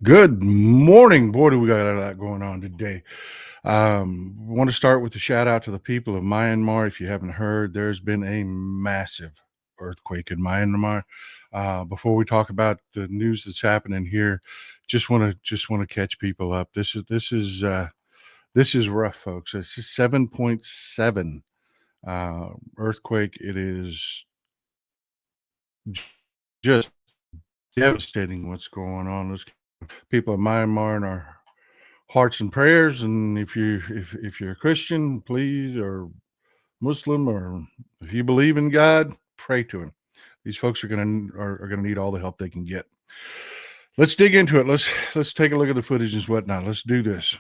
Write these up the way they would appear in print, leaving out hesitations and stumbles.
Good morning. Boy, do we got a lot going on today. Want to start with a shout out to the people of Myanmar. If you haven't heard, there's been a massive earthquake in Myanmar. Before we talk about the news that's happening here, just want to catch people up. This is rough, folks. This is 7.7 earthquake. It is j- just devastating what's going on. Those people of Myanmar and our hearts and prayers. And if you're a Christian, please, or Muslim, or if you believe in God, pray to him. These folks are gonna need all the help they can get. Let's dig into it. Let's take a look at the footage and whatnot. Let's do this.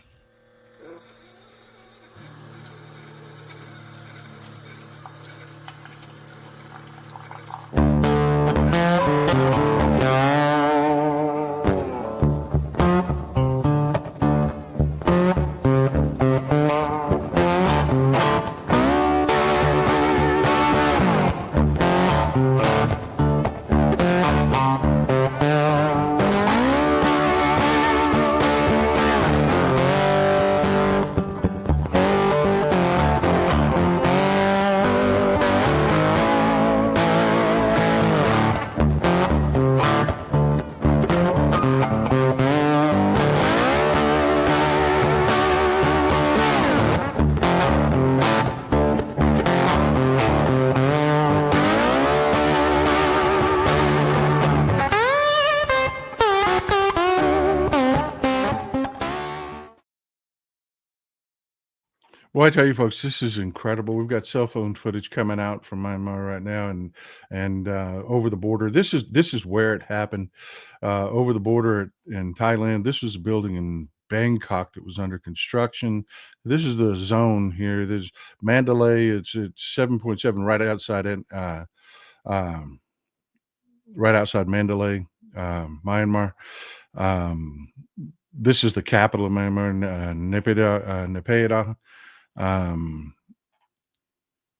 Well, I tell you, folks, this is incredible. We've got cell phone footage coming out from Myanmar right now, and over the border. This is where it happened. Over the border in Thailand. This was a building in Bangkok that was under construction. This is the zone here. There's Mandalay. It's 7.7 um, right outside Mandalay, Myanmar. Um, this is the capital of Myanmar, Naypyidaw. Um,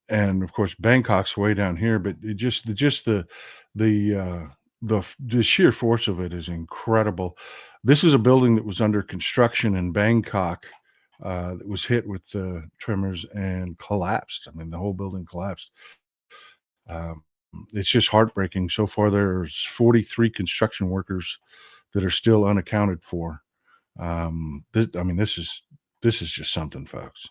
and of course Bangkok's way down here, but the the sheer force of it is incredible. This is a building that was under construction in Bangkok, that was hit with tremors and collapsed. I mean, the whole building collapsed. Um, it's just heartbreaking. So far, there's 43 construction workers that are still unaccounted for. I mean, this is just something, folks.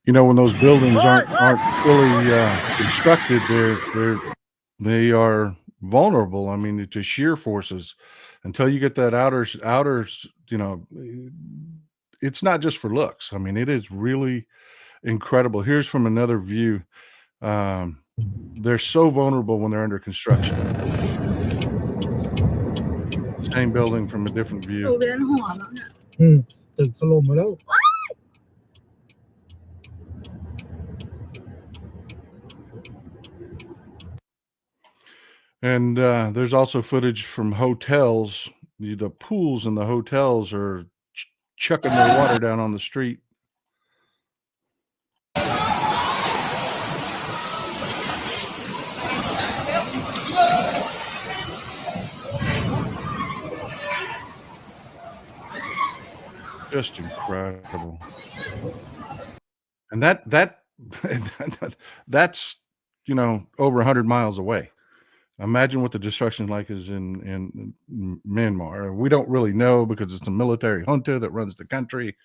You know, when those buildings aren't fully constructed, they are vulnerable. I mean, to shear forces until you get that you know, it's not just for looks. I mean, it is really incredible. Here's from another view. Um, they're so vulnerable when they're under construction. Same building from a different ดู view. เวียนหัวแล้วเนี่ยตึกถล่มมาแล้ว And there's also footage from hotels. The pools in the hotels are chucking their water down on the street. Just incredible. And that's, over 100 miles away. Imagine what the destruction like is in Myanmar. We don't really know because it's a military junta that runs the country.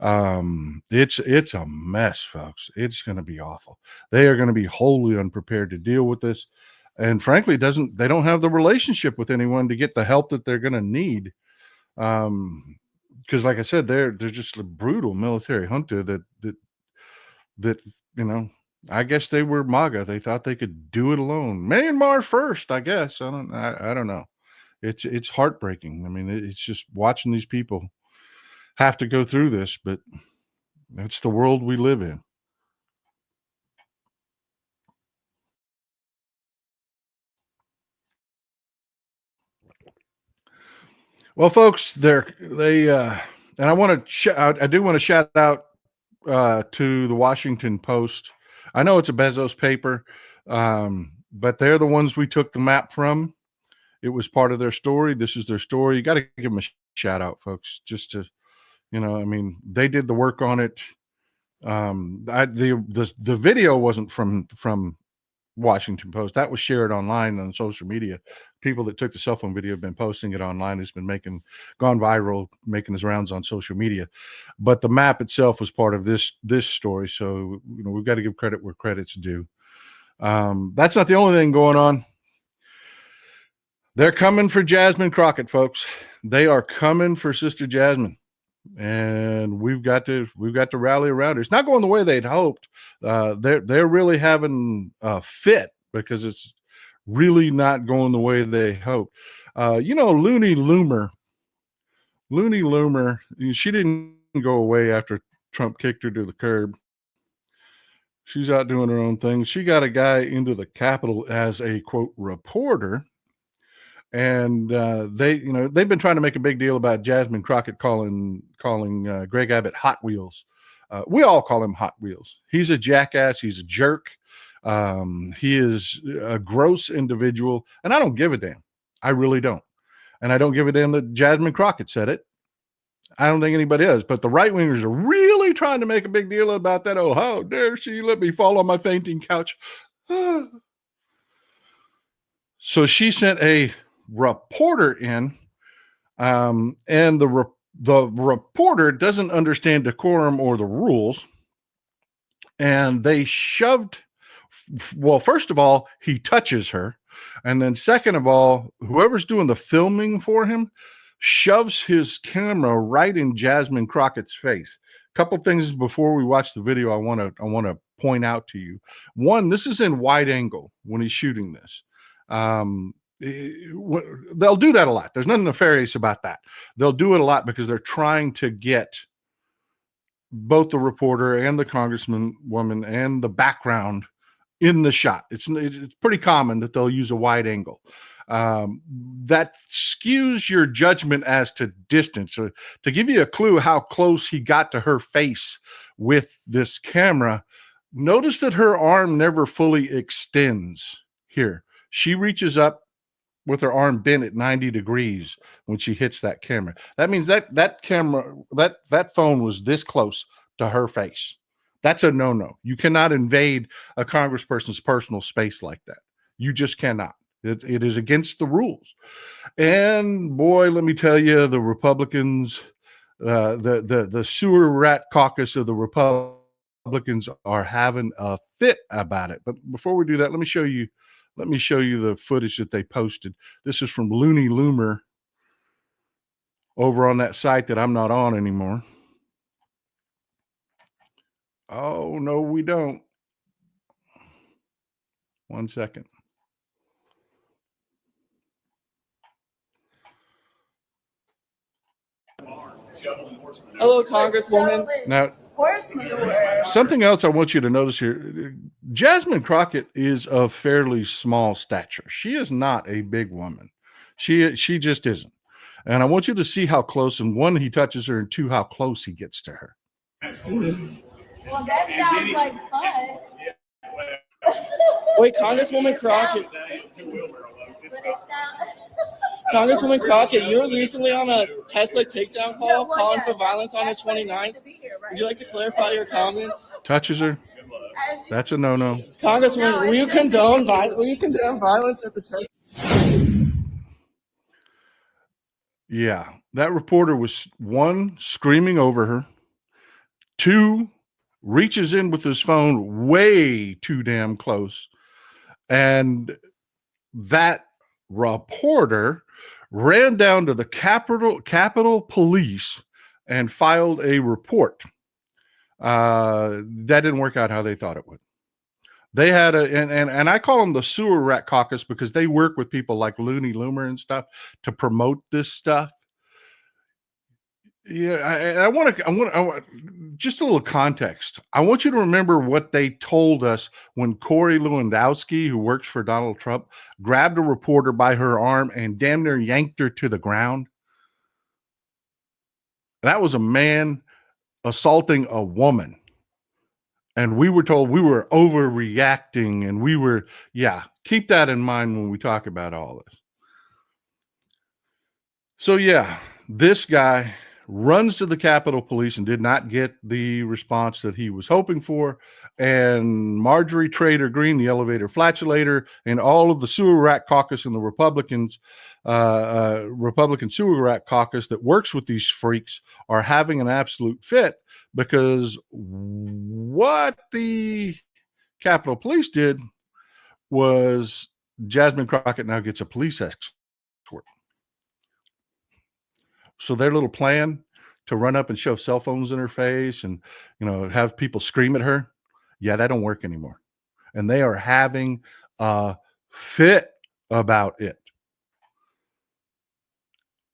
It's a mess, folks. It's gonna be awful. They are gonna be wholly unprepared to deal with this, and frankly, doesn't they don't have the relationship with anyone to get the help that they're gonna need. Because like I said, they're just a brutal military junta that I guess they were MAGA. They thought they could do it alone. Myanmar first, I guess. I don't know. It's heartbreaking. I mean, it's just watching these people have to go through this, but that's the world we live in. Well, folks, and I want to I do want to shout out to the Washington Post. I know it's a Bezos paper, but they're the ones we took the map from. It was part of their story. This is their story. You got to give them a shout out, folks. Just to, I mean, they did the work on it. The video wasn't from Washington Post. That was shared online on social media. People that took the cell phone video have been posting it online. It's been gone viral, making its rounds on social media. But the map itself was part of this story. So we've got to give credit where credit's due. That's not the only thing going on. They're coming for Jasmine Crockett, folks. They are coming for Sister Jasmine. And we've got to rally around her. It's not going the way they'd hoped. They're really having a fit because it's really not going the way they hoped. Looney Loomer, she didn't go away after Trump kicked her to the curb. She's out doing her own thing. She got a guy into the Capitol as a quote reporter. And they've been trying to make a big deal about Jasmine Crockett calling Greg Abbott Hot Wheels. We all call him Hot Wheels. He's a jackass. He's a jerk. He is a gross individual, and I don't give a damn. I really don't. And I don't give a damn that Jasmine Crockett said it. I don't think anybody does. But the right wingers are really trying to make a big deal about that. Oh, how dare she let me fall on my fainting couch? So she sent a reporter in, and the reporter doesn't understand decorum or the rules, and they shoved. Well, first of all, he touches her, and then second of all, whoever's doing the filming for him shoves his camera right in Jasmine Crockett's face. A couple things before we watch the video I want to point out to you. One, this is in wide angle when he's shooting this. They'll do that a lot. There's nothing nefarious about that. They'll do it a lot because they're trying to get both the reporter and the woman and the background in the shot. It's pretty common that they'll use a wide angle. That skews your judgment as to distance. So to give you a clue how close he got to her face with this camera, notice that her arm never fully extends here. She reaches up with her arm bent at 90 degrees when she hits that camera. That means that camera, that phone was this close to her face. That's a no-no. You cannot invade a congressperson's personal space like that. You just cannot. It is against the rules. And boy, let me tell you, the Republicans, the sewer rat caucus of the Republicans are having a fit about it. But before we do that, let me show you the footage that they posted. This is from Looney Loomer over on that site that I'm not on anymore. Oh, no, we don't. One second. Hello, Congresswoman. Now, something else I want you to notice here. Jasmine Crockett is of fairly small stature. She is not a big woman. She just isn't. And I want you to see how close, and one, he touches her, and two, how close he gets to her. Well, that sounds like fun. Wait, Congresswoman Crockett. Congresswoman Crockett, you were recently on a Tesla takedown call calling for violence on the 29th. Would you like to clarify your comments? Touches her. That's a no-no. Congresswoman, will you condone violence at the Tesla? Yeah, that reporter was, one, screaming over her. Two, reaches in with his phone way too damn close. And that reporter ran down to the Capitol Police and filed a report. That didn't work out how they thought it would. They had and I call them the sewer rat caucus because they work with people like Looney Loomer and stuff to promote this stuff. Yeah, I want just a little context. I want you to remember what they told us when Corey Lewandowski, who works for Donald Trump, grabbed a reporter by her arm and damn near yanked her to the ground. That was a man assaulting a woman. And we were told we were overreacting, and we were, keep that in mind when we talk about all this. So this guy runs to the Capitol Police and did not get the response that he was hoping for. And Marjorie Taylor Greene, the elevator flatulator, and all of the sewer rat caucus and the Republican sewer rat caucus that works with these freaks are having an absolute fit, because what the Capitol Police did was Jasmine Crockett now gets a police escort. So their little plan to run up and shove cell phones in her face and, have people scream at her, that don't work anymore. And they are having a fit about it.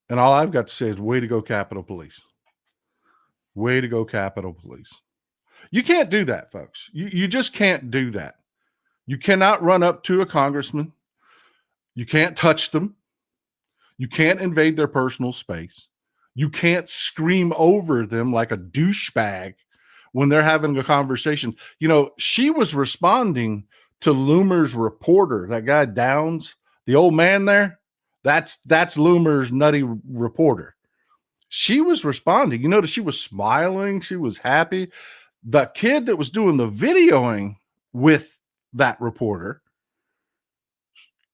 And all I've got to say is, way to go, Capitol Police. Way to go, Capitol Police. You can't do that, folks. You just can't do that. You cannot run up to a congressman. You can't touch them. You can't invade their personal space. You can't scream over them like a douchebag when they're having a conversation. She was responding to Loomer's reporter, that guy Downs, the old man there. That's Loomer's nutty reporter. She was responding. She was smiling. She was happy. The kid that was doing the videoing with that reporter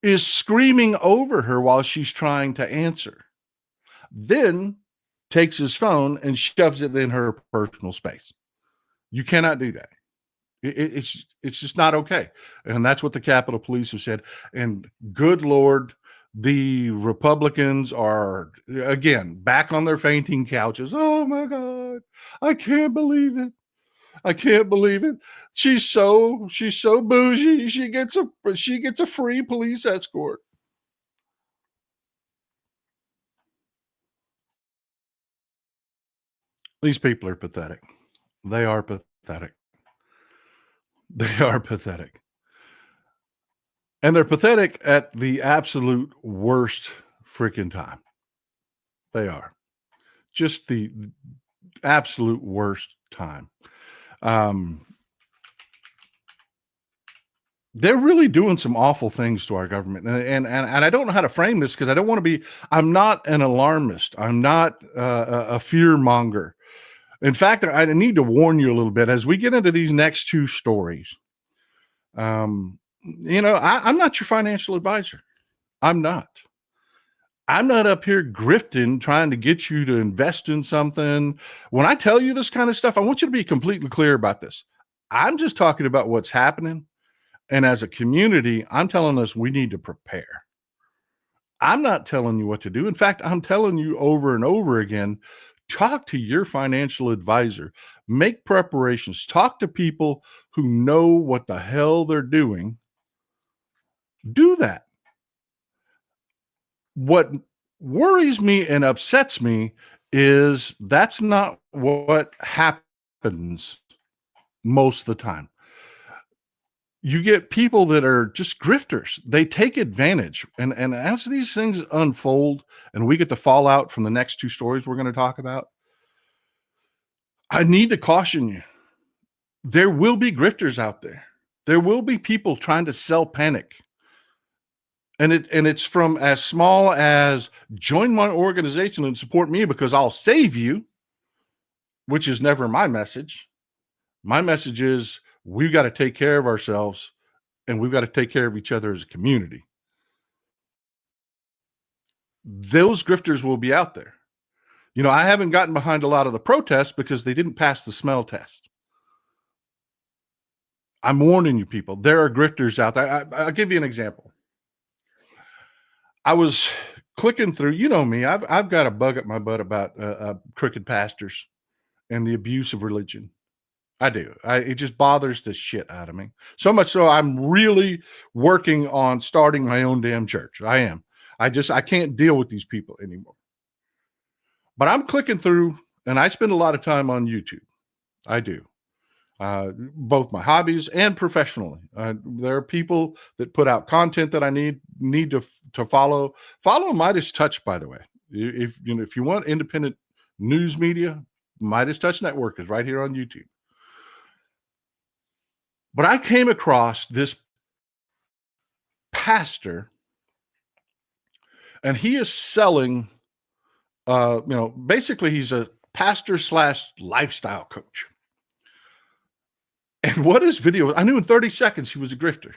is screaming over her while she's trying to answer. Then takes his phone and shoves it in her personal space. You cannot do that. It's just not okay. And that's what the Capitol Police have said. And good Lord, the Republicans are, again, back on their fainting couches. Oh my God, I can't believe it. I can't believe it. She's so bougie. She gets a free police escort. These people are pathetic. They are pathetic. They are pathetic. And they're pathetic at the absolute worst freaking time. They are. Just the absolute worst time. They're really doing some awful things to our government. And I don't know how to frame this, because I don't want to be, I'm not an alarmist. I'm not a fear monger. In fact, I need to warn you a little bit as we get into these next two stories. I'm not your financial advisor. I'm not up here grifting, trying to get you to invest in something. When I tell you this kind of stuff, I want you to be completely clear about this. I'm just talking about what's happening. And as a community, I'm telling us we need to prepare. I'm not telling you what to do. In fact, I'm telling you over and over again, talk to your financial advisor, make preparations, talk to people who know what the hell they're doing. Do that. What worries me and upsets me is that's not what happens most of the time. You get people that are just grifters. They take advantage. And as these things unfold and we get the fallout from the next two stories we're going to talk about, I need to caution you. There will be grifters out there. There will be people trying to sell panic. And it's from as small as join my organization and support me because I'll save you, which is never my message. My message is we've got to take care of ourselves and we've got to take care of each other as a community. Those grifters will be out there. I haven't gotten behind a lot of the protests because they didn't pass the smell test. I'm warning you people, there are grifters out there. I'll give you an example. I was clicking through, me, I've got a bug up my butt about crooked pastors and the abuse of religion. I do. It just bothers the shit out of me. So much so I'm really working on starting my own damn church. I am. I can't deal with these people anymore. But I'm clicking through and I spend a lot of time on YouTube. I do. Both my hobbies and professionally. There are people that put out content that I need to follow. Follow Midas Touch, by the way. If you want independent news media. Midas Touch Network is right here on YouTube. But I came across this pastor, and he is selling, basically he's a pastor / lifestyle coach. And what his video, I knew in 30 seconds he was a grifter.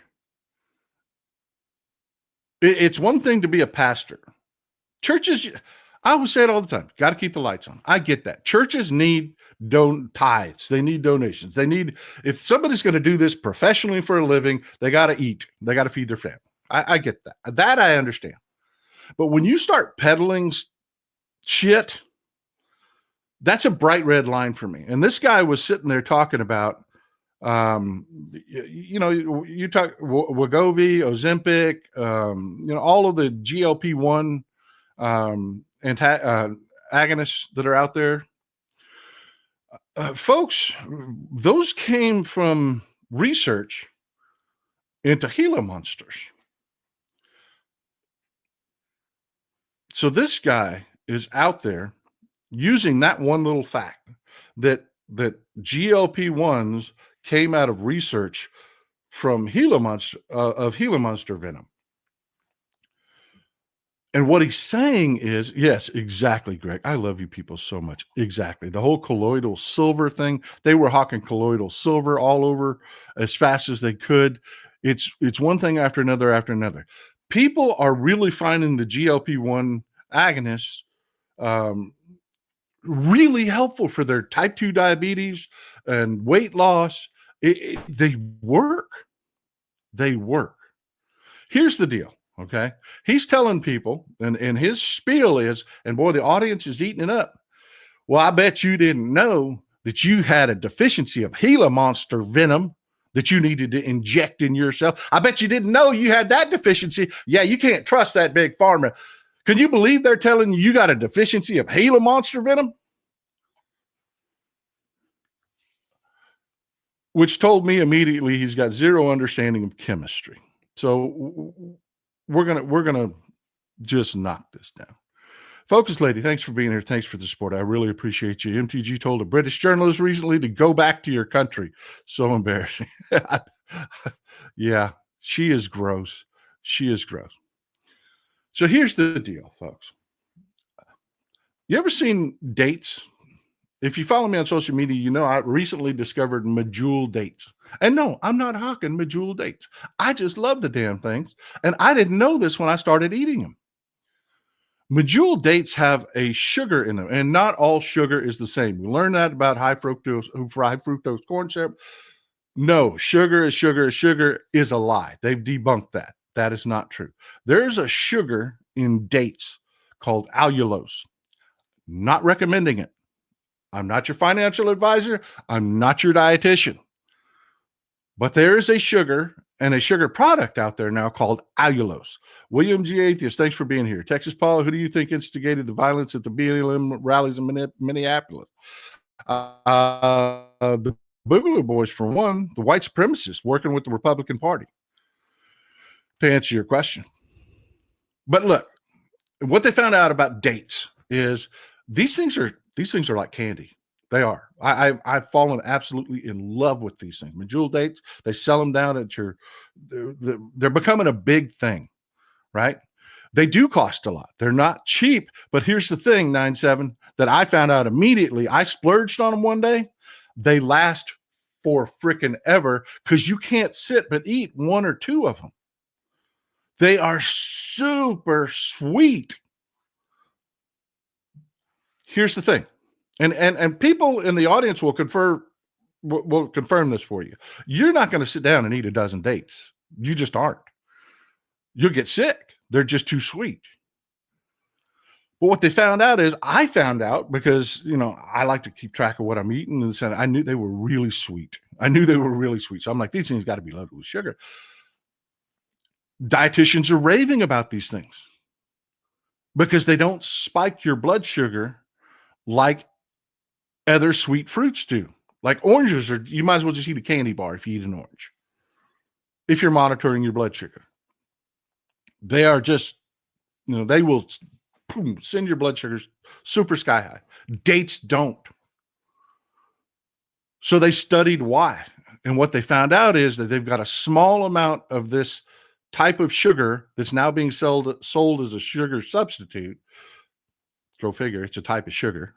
It's one thing to be a pastor. Churches, I always say it all the time, got to keep the lights on. I get that. Churches need tithes. They need donations. They need, if somebody's going to do this professionally for a living, they got to eat. They got to feed their family. I get that. That I understand. But when you start peddling shit, that's a bright red line for me. And this guy was sitting there talking about, you talk Wegovy, Ozempic, all of the GLP-1 agonists that are out there. Folks, those came from research into Gila monsters. So this guy is out there using that one little fact that GLP-1s came out of research from Gila monster venom. And what he's saying is, yes, exactly, Greg. I love you people so much. Exactly. The whole colloidal silver thing, they were hawking colloidal silver all over as fast as they could. It's one thing after another. People are really finding the GLP-1 agonists really helpful for their type 2 diabetes and weight loss. They work. They work. Here's the deal. Okay. He's telling people, and his spiel is, and boy, the audience is eating it up. Well, I bet you didn't know that you had a deficiency of Gila monster venom that you needed to inject in yourself. I bet you didn't know you had that deficiency. Yeah, you can't trust that big pharma. Can you believe they're telling you got a deficiency of Gila monster venom? Which told me immediately he's got zero understanding of chemistry. So we're gonna just knock this down. Focus Lady, thanks for being here. Thanks for the support. I really appreciate you. MTG told a British journalist recently to go back to your country. So embarrassing. Yeah, she is gross. She is gross. So here's the deal, folks. You ever seen dates? If you follow me on social media, you know I recently discovered medjool dates. And no, I'm not hawking medjool dates. I just love the damn things. And I didn't know this when I started eating them. Medjool dates have a sugar in them, and not all sugar is the same. We learned that about high fructose corn syrup. No, sugar is a lie. They've debunked that. That is not true. There's a sugar in dates called allulose. Not recommending it. I'm not your financial advisor. I'm not your dietitian. But there is a sugar and a sugar product out there now called allulose. William G. Atheist, thanks for being here. Texas Paul, who do you think instigated the violence at the BLM rallies in Minneapolis? The Boogaloo Boys, for one, the white supremacists working with the Republican Party, to answer your question. But look, what they found out about dates is these things are like candy. They are. I've fallen absolutely in love with these things. Medjool dates, they sell them down at they're becoming a big thing, right? They do cost a lot. They're not cheap, but here's the thing, 9-7, that I found out immediately. I splurged on them one day. They last for freaking ever because you can't sit but eat one or two of them. They are super sweet. Here's the thing. And people in the audience will confirm this for you. You're not going to sit down and eat a dozen dates. You just aren't. You'll get sick. They're just too sweet. But what they found out is, I found out because, I like to keep track of what I'm eating. And I knew they were really sweet. So I'm like, these things got to be loaded with sugar. Dietitians are raving about these things because they don't spike your blood sugar like other sweet fruits do. Like oranges, you might as well just eat a candy bar if you eat an orange, if you're monitoring your blood sugar. They are just, they will boom, send your blood sugars super sky high. Dates don't. So they studied why. And what they found out is that they've got a small amount of this type of sugar that's now being sold as a sugar substitute. Go figure, it's a type of sugar,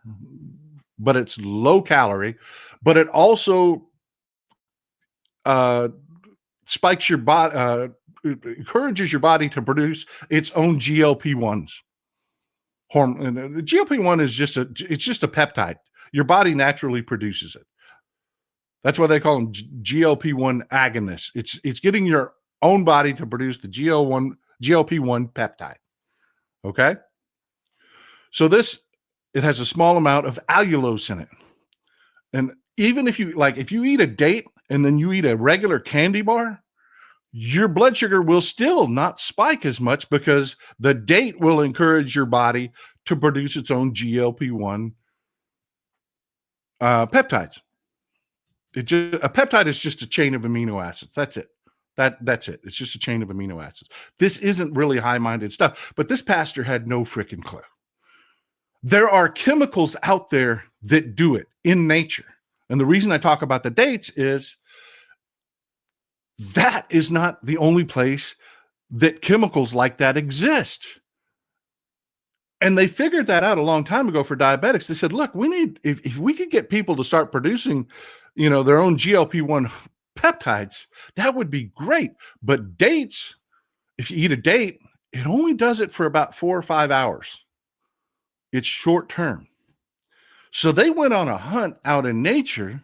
but it's low calorie, but it also spikes your body, encourages your body to produce its own GLP-1s. Hormone. GLP-1 is just a peptide. Your body naturally produces it. That's why they call them GLP-1 agonists. It's getting your own body to produce the GLP-1 peptide. Okay? So it has a small amount of allulose in it. And even if you eat a date and then you eat a regular candy bar, your blood sugar will still not spike as much because the date will encourage your body to produce its own GLP-1 peptides. A peptide is just a chain of amino acids. That's it. That's it. It's just a chain of amino acids. This isn't really high-minded stuff, but this pastor had no freaking clue. There are chemicals out there that do it in nature. And the reason I talk about the dates is that is not the only place that chemicals like that exist. And they figured that out a long time ago for diabetics. They said, look, if we could get people to start producing, their own GLP-1 peptides, that would be great. But dates, if you eat a date, it only does it for about 4 or 5 hours. It's short term. So they went on a hunt out in nature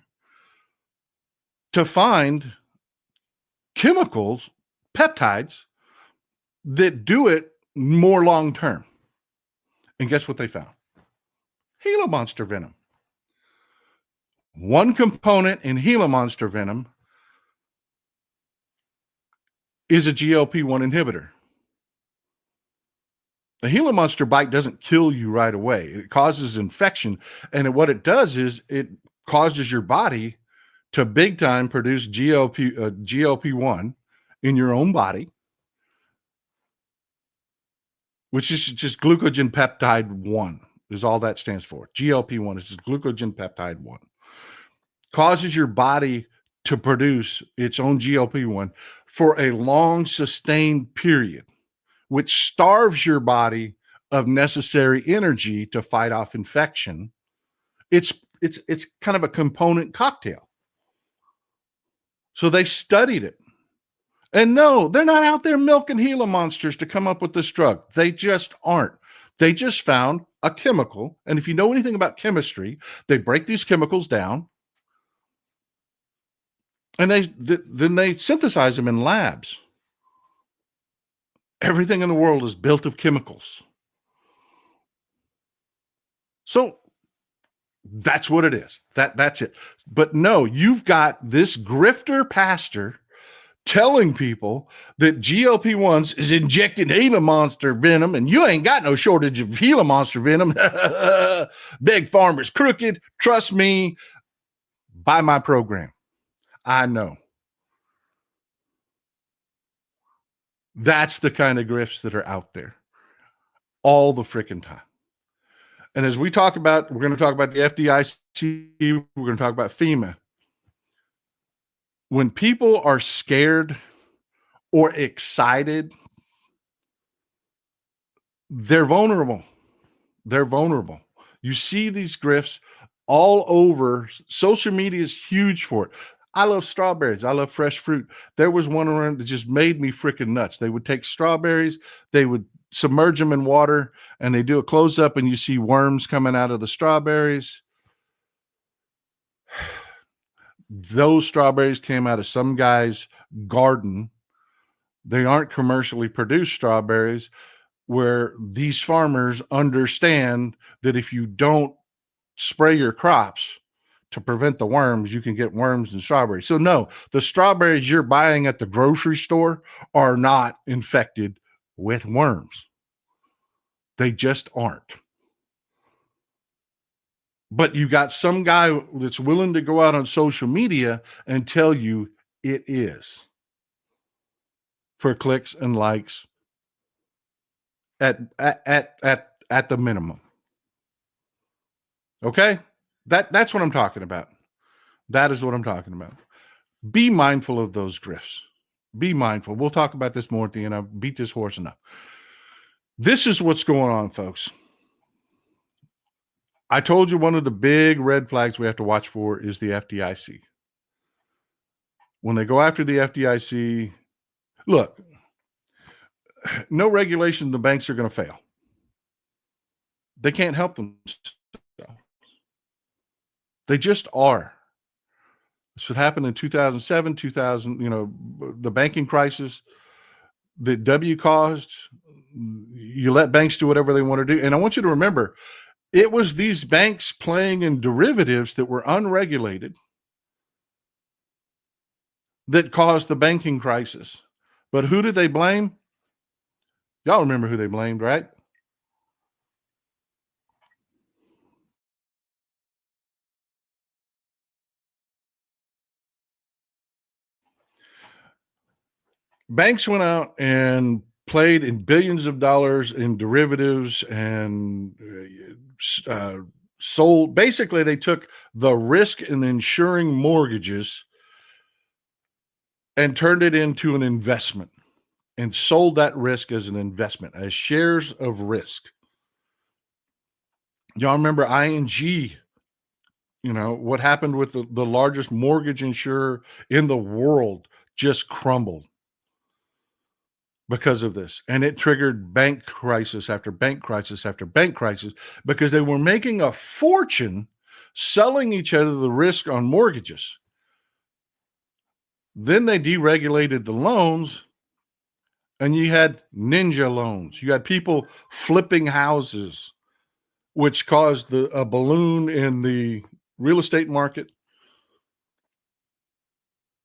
to find chemicals, peptides, that do it more long term. And guess what they found? Gila monster venom. One component in Gila monster venom is a GLP-1 inhibitor. The Gila monster bite doesn't kill you right away. It causes infection. And what it does is it causes your body to big time produce GLP-1 in your own body, which is just glucogen peptide 1 is all that stands for. GLP-1 is just glucogen peptide 1. Causes your body to produce its own GLP-1 for a long sustained period, which starves your body of necessary energy to fight off infection. It's kind of a component cocktail. So they studied it. And no, they're not out there milking Gila monsters to come up with this drug. They just aren't. They just found a chemical. And if you know anything about chemistry, they break these chemicals down and then they synthesize them in labs. Everything in the world is built of chemicals. So that's what it is. That's it. But no, you've got this grifter pastor telling people that GLP-1s is injecting Gila monster venom, and you ain't got no shortage of Gila monster venom. Big Pharma's crooked. Trust me. Buy my program. I know. That's the kind of grifts that are out there all the freaking time. And as we're going to talk about the FDIC, we're going to talk about FEMA. When people are scared or excited, they're vulnerable. They're vulnerable. You see these grifts all over. Social media is huge for it. I love strawberries. I love fresh fruit. There was one around that just made me freaking nuts. They would take strawberries, they would submerge them in water, and they do a close up and you see worms coming out of the strawberries. Those strawberries came out of some guy's garden. They aren't commercially produced strawberries, where these farmers understand that if you don't spray your crops to prevent the worms, you can get worms in strawberries. So no, the strawberries you're buying at the grocery store are not infected with worms. They just aren't. But you got some guy that's willing to go out on social media and tell you it is, for clicks and likes at at the minimum. Okay? That's what I'm talking about. That is what I'm talking about. Be mindful of those grifts. Be mindful. We'll talk about this more at the end. I've beat this horse enough. This is what's going on, folks. I told you one of the big red flags we have to watch for is the FDIC. When they go after the FDIC, look, no regulation, the banks are going to fail. They can't help themselves. They just are. This would happen in 2007, 2000, the banking crisis that W caused. You let banks do whatever they want to do. And I want you to remember, it was these banks playing in derivatives that were unregulated that caused the banking crisis. But who did they blame? Y'all remember who they blamed, right? Banks went out and played in billions of dollars in derivatives and sold. Basically, they took the risk in insuring mortgages and turned it into an investment and sold that risk as an investment, as shares of risk. Y'all remember ING, what happened with the largest mortgage insurer in the world just crumbled because of this. And it triggered bank crisis after bank crisis after bank crisis because they were making a fortune selling each other the risk on mortgages. Then they deregulated the loans, and you had ninja loans. You had people flipping houses, which caused a balloon in the real estate market.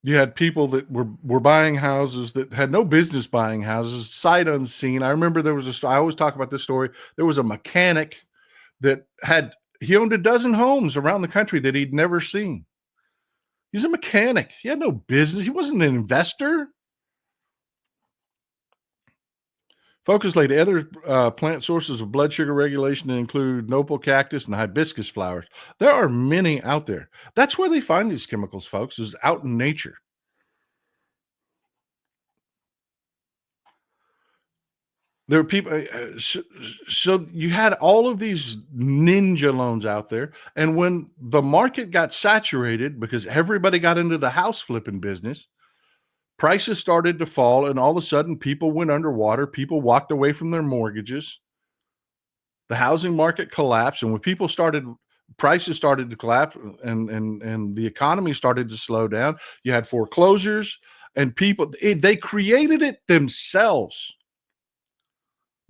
You had people that were buying houses that had no business buying houses, sight unseen. I remember I always talk about this story. There was a mechanic that he owned a dozen homes around the country that he'd never seen. He's a mechanic. He had no business. He wasn't an investor. Focus lady, other plant sources of blood sugar regulation include nopal cactus and hibiscus flowers. There are many out there. That's where they find these chemicals, folks, is out in nature. There are people, so you had all of these ninja loans out there. And when the market got saturated because everybody got into the house flipping business, prices started to fall, and all of a sudden people went underwater. People walked away from their mortgages. The housing market collapsed, and when prices started to collapse and the economy started to slow down, you had foreclosures, and they created it themselves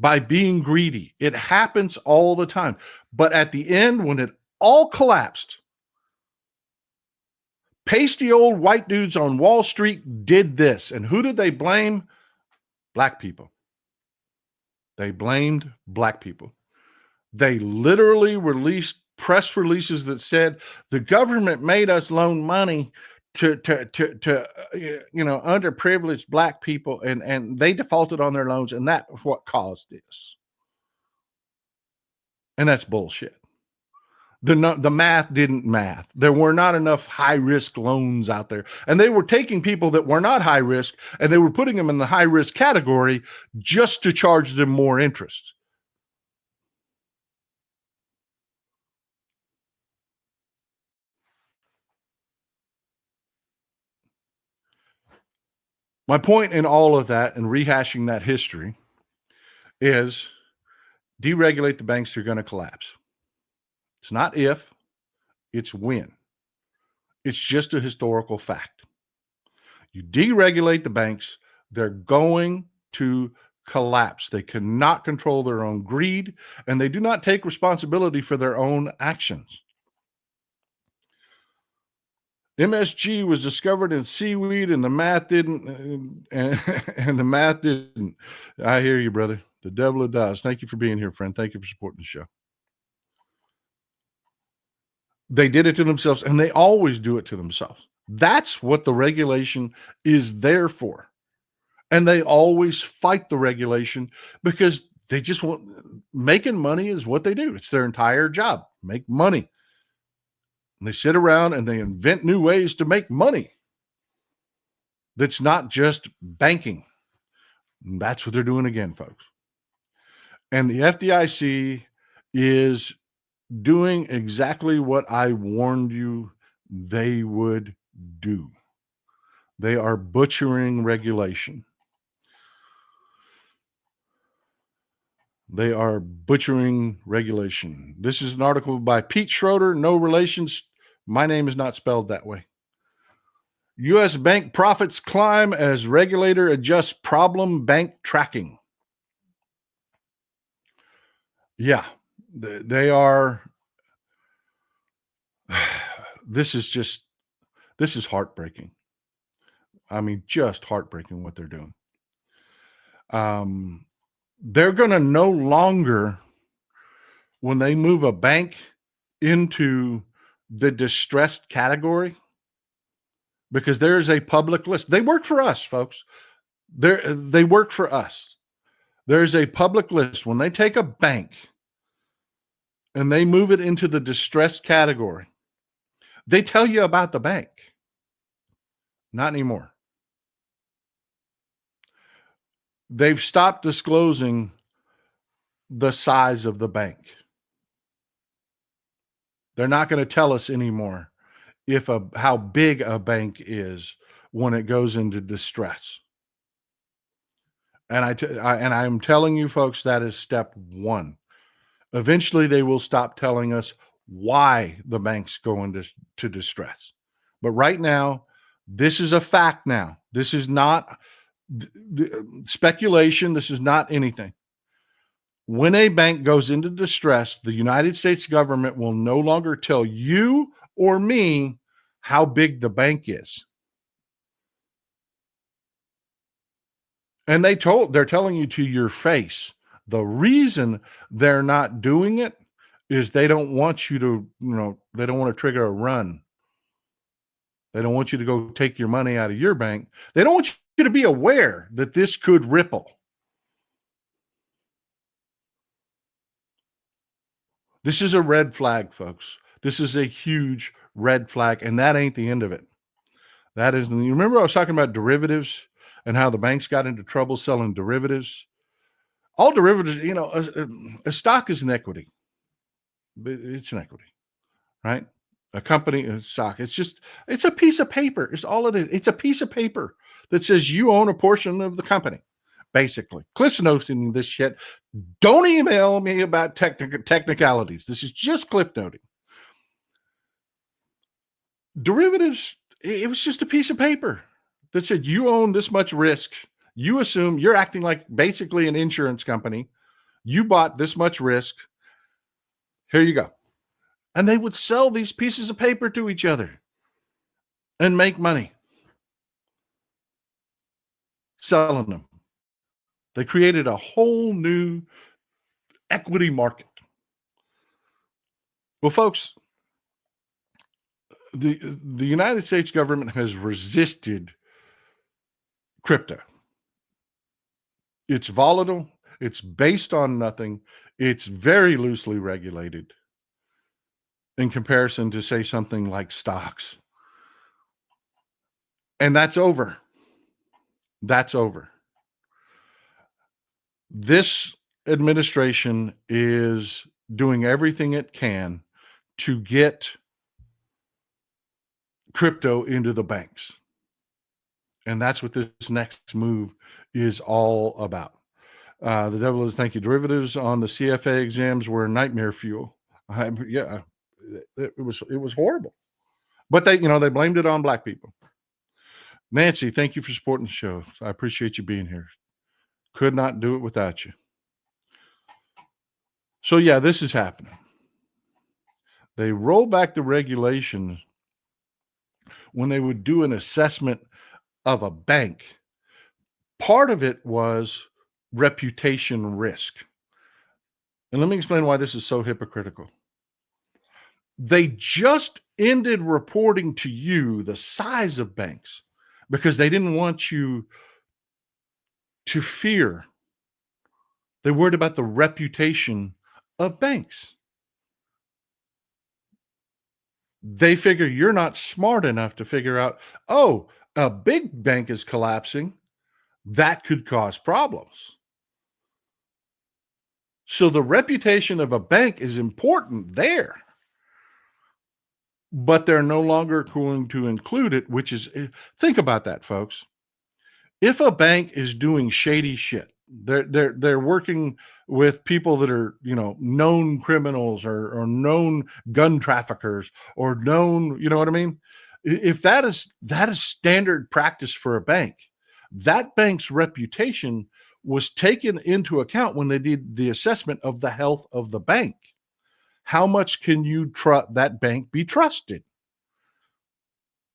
by being greedy. It happens all the time. But at the end, when it all collapsed, pasty old white dudes on Wall Street did this. And who did they blame? Black people. They blamed black people. They literally released press releases that said the government made us loan money to underprivileged black people, and they defaulted on their loans, and that's what caused this. And that's bullshit. The math didn't math. There were not enough high-risk loans out there. And they were taking people that were not high risk, and they were putting them in the high-risk category just to charge them more interest. My point in all of that and rehashing that history is deregulate the banks, they're going to collapse. It's not if, it's when. It's just a historical fact. You deregulate the banks, they're going to collapse. They cannot control their own greed, and they do not take responsibility for their own actions. MSG was discovered in seaweed, and the math didn't. And the math didn't. I hear you, brother. The devil does. Thank you for being here, friend. Thank you for supporting the show. They did it to themselves, and they always do it to themselves. That's what the regulation is there for. And they always fight the regulation because They just want making money is what they do. It's their entire job, make money. And they sit around and they invent new ways to make money. That's not just banking. And that's what they're doing again, folks. And the FDIC is doing exactly what I warned you they would do. They are butchering regulation. They are butchering regulation. This is an article by Pete Schroeder, no relations. My name is not spelled that way. U.S. bank profits climb as regulator adjusts problem bank tracking. Yeah, they are. This is heartbreaking. I mean, just heartbreaking what they're doing. They're going to no longer, when they move a bank into the distressed category, because there's a public list. They work for us, folks. They work for us. There's a public list. When they take a bank and they move it into the distressed category, they tell you about the bank. Not anymore. They've stopped disclosing the size of the bank. They're not going to tell us anymore how big a bank is when it goes into distress. And I'm telling you folks, that is step one. Eventually they will stop telling us why the banks go into distress. But right now, this is a fact now. This is not speculation. This is not anything. When a bank goes into distress, the United States government will no longer tell you or me how big the bank is. And they're telling you to your face. The reason they're not doing it is they don't want you to, they don't want to trigger a run. They don't want you to go take your money out of your bank. They don't want you to be aware that this could ripple. This is a red flag, folks. This is a huge red flag, and that ain't the end of it. That is, you remember I was talking about derivatives and how the banks got into trouble selling derivatives? All derivatives, a stock is an equity. It's an equity, right? A company, a stock. It's a piece of paper. It's all it is. It's a piece of paper that says you own a portion of the company, basically. Cliff's noting this shit. Don't email me about technicalities. This is just Cliff noting. Derivatives, it was just a piece of paper that said you own this much risk. You assume you're acting like basically an insurance company. You bought this much risk. Here you go. And they would sell these pieces of paper to each other and make money selling them. They created a whole new equity market. Well, folks, the United States government has resisted crypto. It's volatile. It's based on nothing. It's very loosely regulated in comparison to, say, something like stocks. And that's over. That's over. This administration is doing everything it can to get crypto into the banks. And that's what this next move is all about. The devil is, thank you. Derivatives on the CFA exams were nightmare fuel. It was horrible. But they blamed it on black people. Nancy, thank you for supporting the show. I appreciate you being here. Could not do it without you. So yeah, this is happening. They roll back the regulations when they would do an assessment of a bank. Part of it was reputation risk. And let me explain why this is so hypocritical. They just ended reporting to you the size of banks because they didn't want you to fear They're worried about the reputation of banks. They figure you're not smart enough to figure out, oh, a big bank is collapsing. That could cause problems. So the reputation of a bank is important there, but they're no longer going to include it, which is, think about that, folks. If a bank is doing shady shit, they're working with people that are, known criminals or known gun traffickers or known, you know what I mean? If that is standard practice for a bank, that bank's reputation was taken into account when they did the assessment of the health of the bank. How much can you that bank be trusted?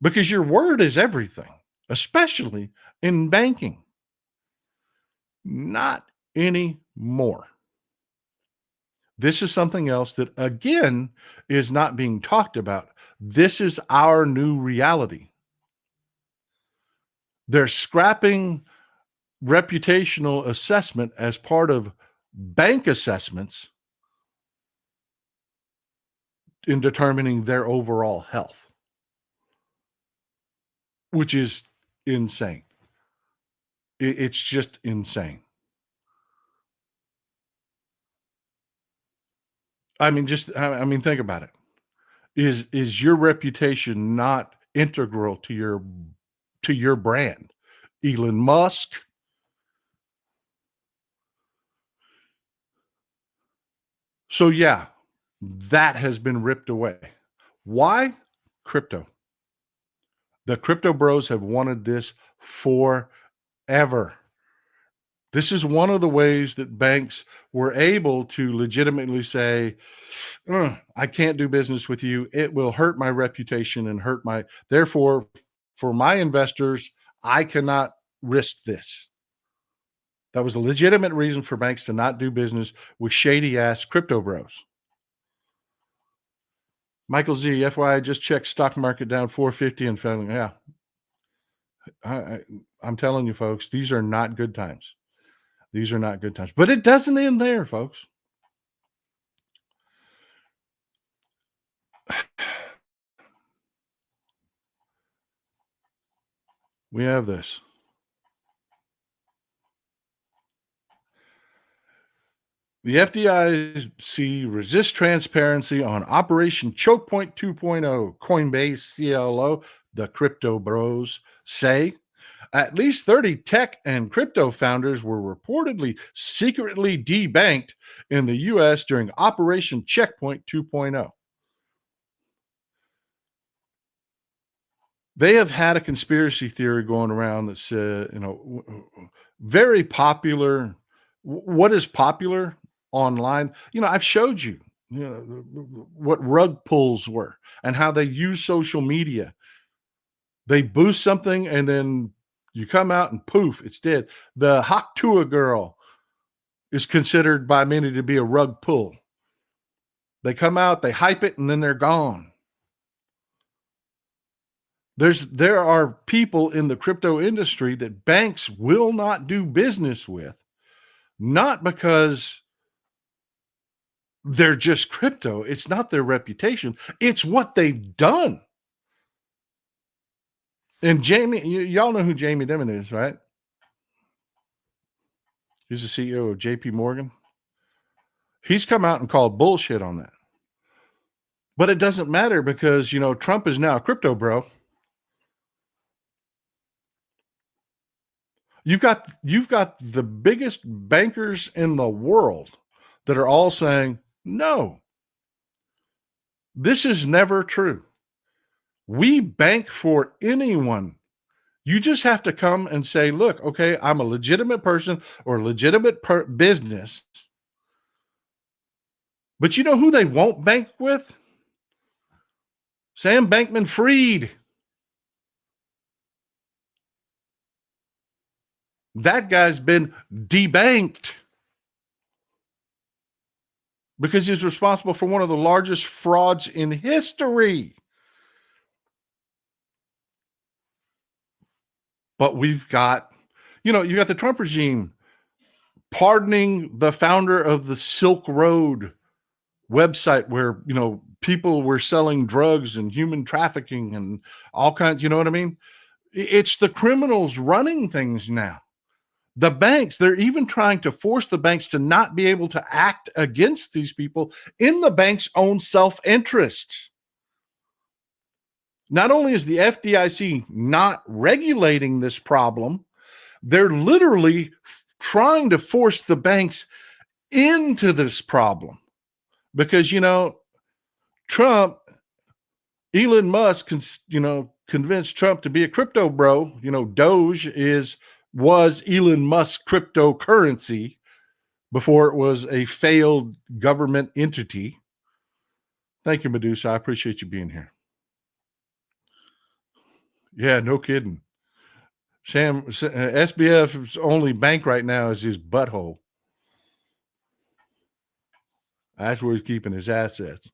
Because your word is everything, especially in banking. Not anymore. This is something else that, again, is not being talked about. This is our new reality. They're scrapping reputational assessment as part of bank assessments in determining their overall health, which is insane. It's just insane. I mean, think about it. Is your reputation not integral to your brand? Elon Musk. So yeah, that has been ripped away. Why? Crypto. The crypto bros have wanted this forever. This is one of the ways that banks were able to legitimately say, I can't do business with you. It will hurt my reputation and therefore, for my investors, I cannot risk this. That was a legitimate reason for banks to not do business with shady ass crypto bros. Michael Z, FYI, just checked stock market down 450 and found, yeah. I'm telling you, folks, these are not good times. These are not good times. But it doesn't end there, folks. We have this. The FDIC resists transparency on Operation Choke Point 2.0. Coinbase CLO, the crypto bros, say at least 30 tech and crypto founders were reportedly secretly debanked in the U.S. during Operation Checkpoint 2.0. They have had a conspiracy theory going around that's, very popular. What is popular online? I've showed you, what rug pulls were and how they use social media. They boost something and then you come out and poof, it's dead. The Haktua girl is considered by many to be a rug pull. They come out, they hype it, and then they're gone. There are people in the crypto industry that banks will not do business with, not because they're just crypto. It's not their reputation. It's what they've done. And Jamie, y'all know who Jamie Dimon is, right? He's the CEO of JP Morgan. He's come out and called bullshit on that. But it doesn't matter because, Trump is now a crypto bro. You've got the biggest bankers in the world that are all saying, no, this is never true. We bank for anyone. You just have to come and say, look, okay, I'm a legitimate person or a legitimate business. But you know who they won't bank with? Sam Bankman-Fried. That guy's been debanked because he's responsible for one of the largest frauds in history. But we've got, you got the Trump regime pardoning the founder of the Silk Road website where, people were selling drugs and human trafficking and all kinds, you know what I mean? It's the criminals running things now. The banks, they're even trying to force the banks to not be able to act against these people in the bank's own self-interest. Not only is the FDIC not regulating this problem, they're literally trying to force the banks into this problem. Because, Trump, Elon Musk, convinced Trump to be a crypto bro. Doge was Elon Musk's cryptocurrency before it was a failed government entity. Thank you, Medusa. I appreciate you being here. Yeah, no kidding. Sam, SBF's only bank right now is his butthole. That's where he's keeping his assets.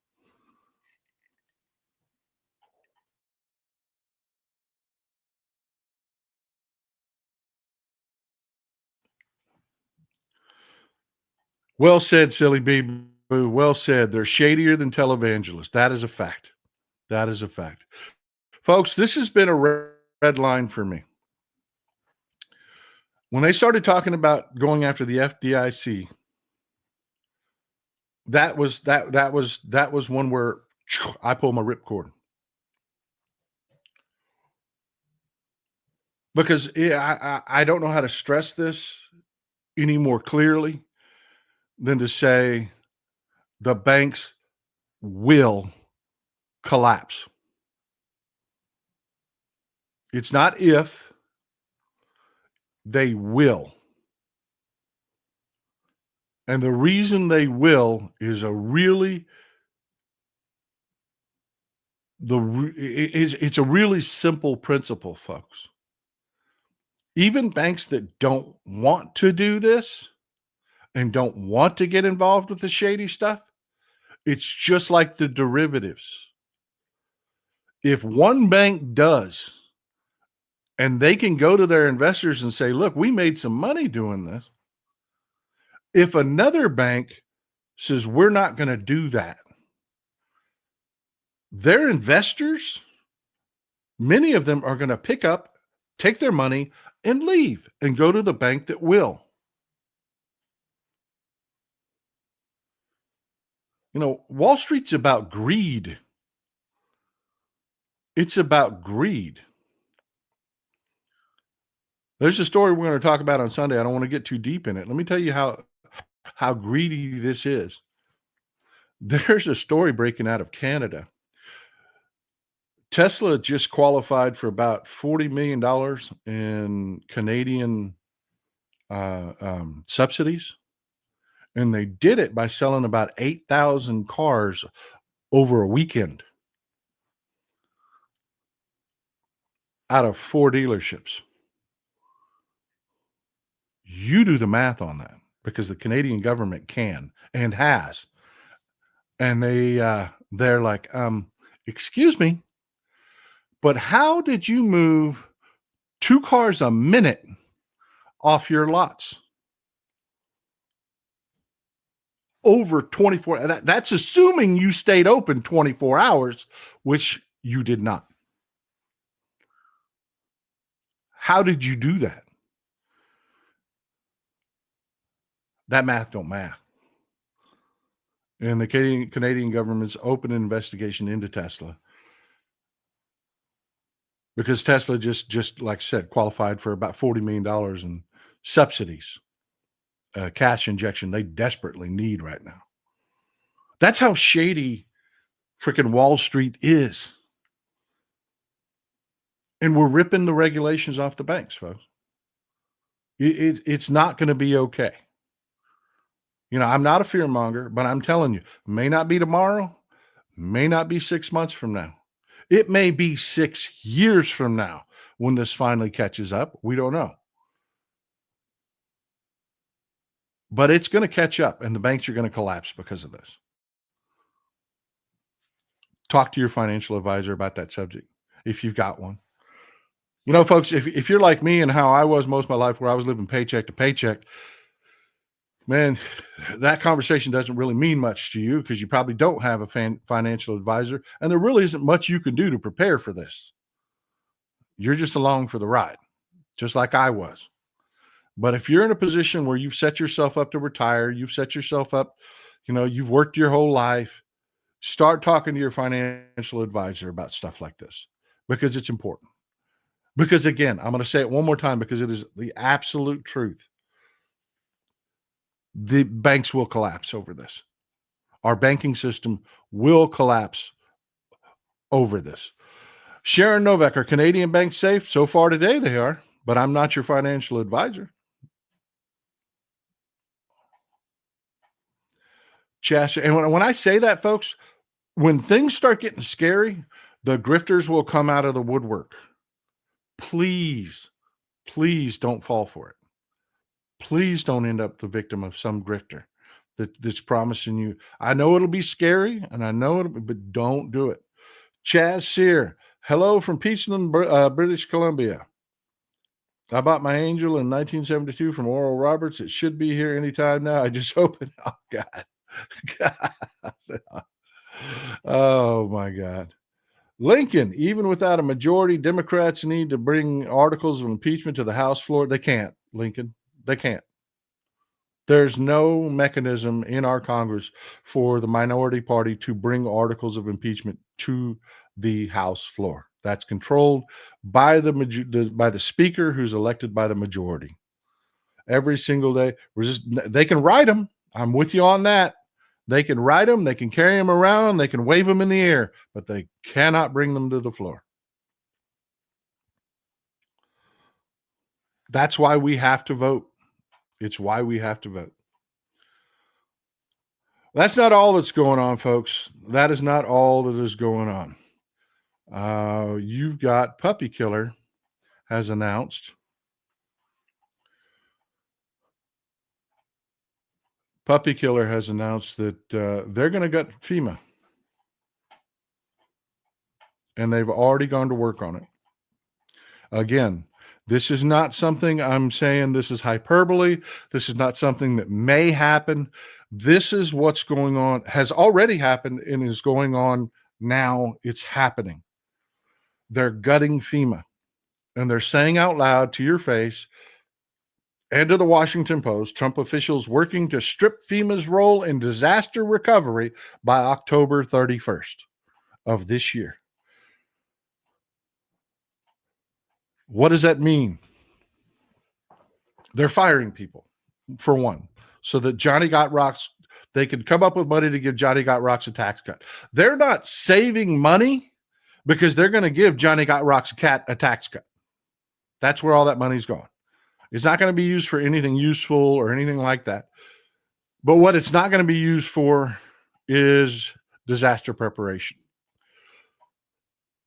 Well said, Silly Bee. Well said. They're shadier than televangelists. That is a fact. That is a fact. Folks, this has been a red line for me. When they started talking about going after the FDIC, that was one where I pulled my ripcord. Because I don't know how to stress this any more clearly than to say the banks will collapse. It's not if, they will. And the reason they will is it's a really simple principle, folks. Even banks that don't want to do this and don't want to get involved with the shady stuff, it's just like the derivatives. If one bank does, and they can go to their investors and say, look, we made some money doing this. If another bank says, we're not going to do that, their investors, many of them are going to pick up, take their money, and leave and go to the bank that will. Wall Street's about greed. It's about greed. There's a story we're going to talk about on Sunday. I don't want to get too deep in it. Let me tell you how greedy this is. There's a story breaking out of Canada. Tesla just qualified for about $40 million in Canadian subsidies. And they did it by selling about 8,000 cars over a weekend out of 4 dealerships. You do the math on that, because the Canadian government can and has. And they're like, excuse me, but how did you move 2 cars a minute off your lots? Over 24. That's assuming you stayed open 24 hours, which you did not. How did you do that? That math don't math. And the Canadian government's open an investigation into Tesla, because Tesla just like I said, qualified for about $40 million in subsidies, cash injection they desperately need right now. That's how shady freaking Wall Street is. And we're ripping the regulations off the banks, folks. It's not going to be okay. I'm not a fear monger, but I'm telling you, may not be tomorrow, may not be 6 months from now. It may be 6 years from now when this finally catches up. We don't know. But it's going to catch up, and the banks are going to collapse because of this. Talk to your financial advisor about that subject if you've got one. Folks, if you're like me and how I was most of my life, where I was living paycheck to paycheck, man, that conversation doesn't really mean much to you because you probably don't have a financial advisor, and there really isn't much you can do to prepare for this. You're just along for the ride, just like I was. But if you're in a position where you've set yourself up to retire, you've set yourself up, you've worked your whole life, start talking to your financial advisor about stuff like this because it's important. Because again, I'm going to say it one more time because it is the absolute truth. The banks will collapse over this. Our banking system will collapse over this. Sharon Novak, are Canadian banks safe? So far today, they are, but I'm not your financial advisor. Chas, and when I say that, folks, when things start getting scary, the grifters will come out of the woodwork. Please, please don't fall for it. Please don't end up the victim of some grifter that's promising you. I know it'll be scary, and I know but don't do it. Chaz Sear, hello from Peachland, British Columbia. I bought my Angel in 1972 from Oral Roberts. It should be here anytime now. I just hope it. Oh, God. God. Oh, my God. Lincoln, even without a majority, Democrats need to bring articles of impeachment to the House floor. They can't, Lincoln. They can't. There's no mechanism in our Congress for the minority party to bring articles of impeachment to the House floor. That's controlled by the speaker, who's elected by the majority. Every single day, they can write them. I'm with you on that. They can write them. They can carry them around. They can wave them in the air, but they cannot bring them to the floor. That's why we have to vote. It's why we have to vote. That's not all that's going on, folks. That is not all that is going on. You've got Puppy Killer has announced. Puppy Killer has announced that they're going to gut FEMA. And they've already gone to work on it. Again, this is not something I'm saying this is hyperbole. This is not something that may happen. This is what's going on, has already happened, and is going on now. It's happening. They're gutting FEMA. And they're saying out loud to your face and to the Washington Post, Trump officials working to strip FEMA's role in disaster recovery by October 31st of this year. What does that mean? They're firing people, for one, so that Johnny Got Rocks, they could come up with money to give Johnny Got Rocks a tax cut. They're not saving money because they're going to give Johnny Got Rocks a tax cut. That's where all that money's going. It's not going to be used for anything useful or anything like that. But what it's not going to be used for is disaster preparation.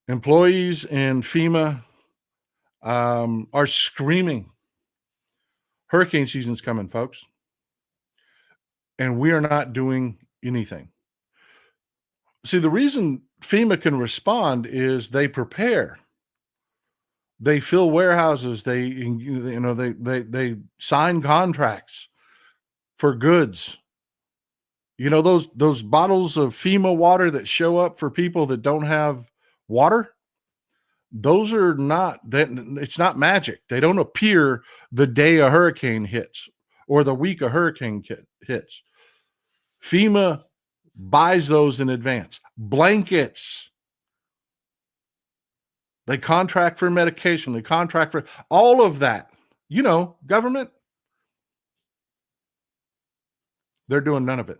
Employees in FEMA are screaming. Hurricane season's coming, folks. And we are not doing anything. See, the reason FEMA can respond is they prepare. They fill warehouses. They sign contracts for goods. Those bottles of FEMA water that show up for people that don't have water, those are not, it's not magic. They don't appear the day a hurricane hits or the week a hurricane hits. FEMA buys those in advance. Blankets. They contract for medication. They contract for all of that. Government. They're doing none of it.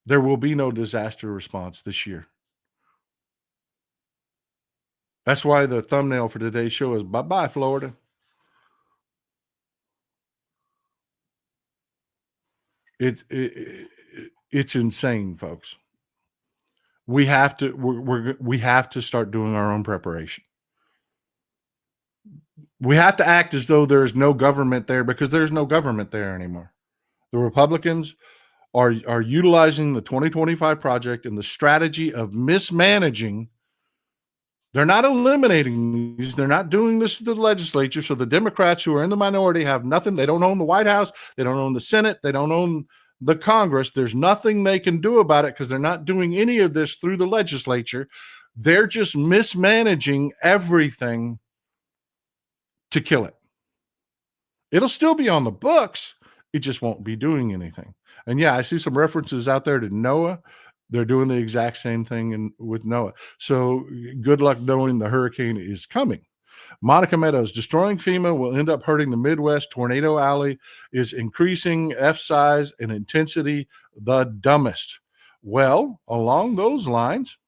There will be no disaster response this year. That's why the thumbnail for today's show is bye-bye, Florida. It's insane, folks. We have to start doing our own preparation. We have to act as though there's no government there, because there's no government there anymore. The Republicans are utilizing the 2025 project and the strategy of mismanaging They're not eliminating these. They're not doing this to the legislature. So the Democrats who are in the minority have nothing. They don't own the White House. They don't own the Senate. They don't own the Congress. There's nothing they can do about it because they're not doing any of this through the legislature. They're just mismanaging everything to kill it. It'll still be on the books. It just won't be doing anything. And yeah, I see some references out there to NOAA. They're doing the exact same thing with NOAA. So good luck knowing the hurricane is coming. Monica Meadows, destroying FEMA will end up hurting the Midwest. Tornado Alley is increasing F size and intensity, the dumbest. Well, along those lines,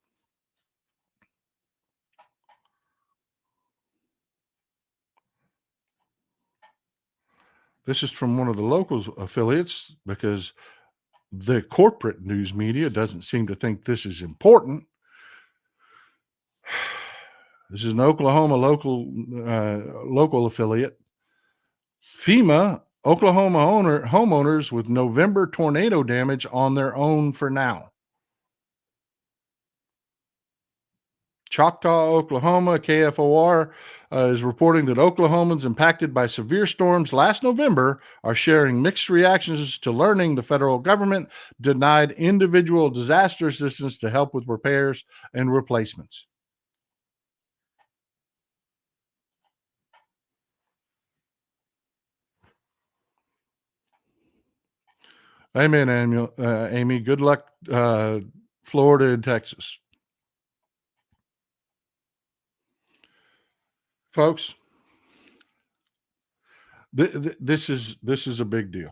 this is from one of the local affiliates because the corporate news media doesn't seem to think this is important. This is an Oklahoma local affiliate. FEMA, Oklahoma homeowners with November tornado damage on their own for now. Choctaw, Oklahoma, KFOR is reporting that Oklahomans impacted by severe storms last November are sharing mixed reactions to learning the federal government denied individual disaster assistance to help with repairs and replacements. Amen, Amy. Good luck, Florida and Texas. Folks, this is a big deal.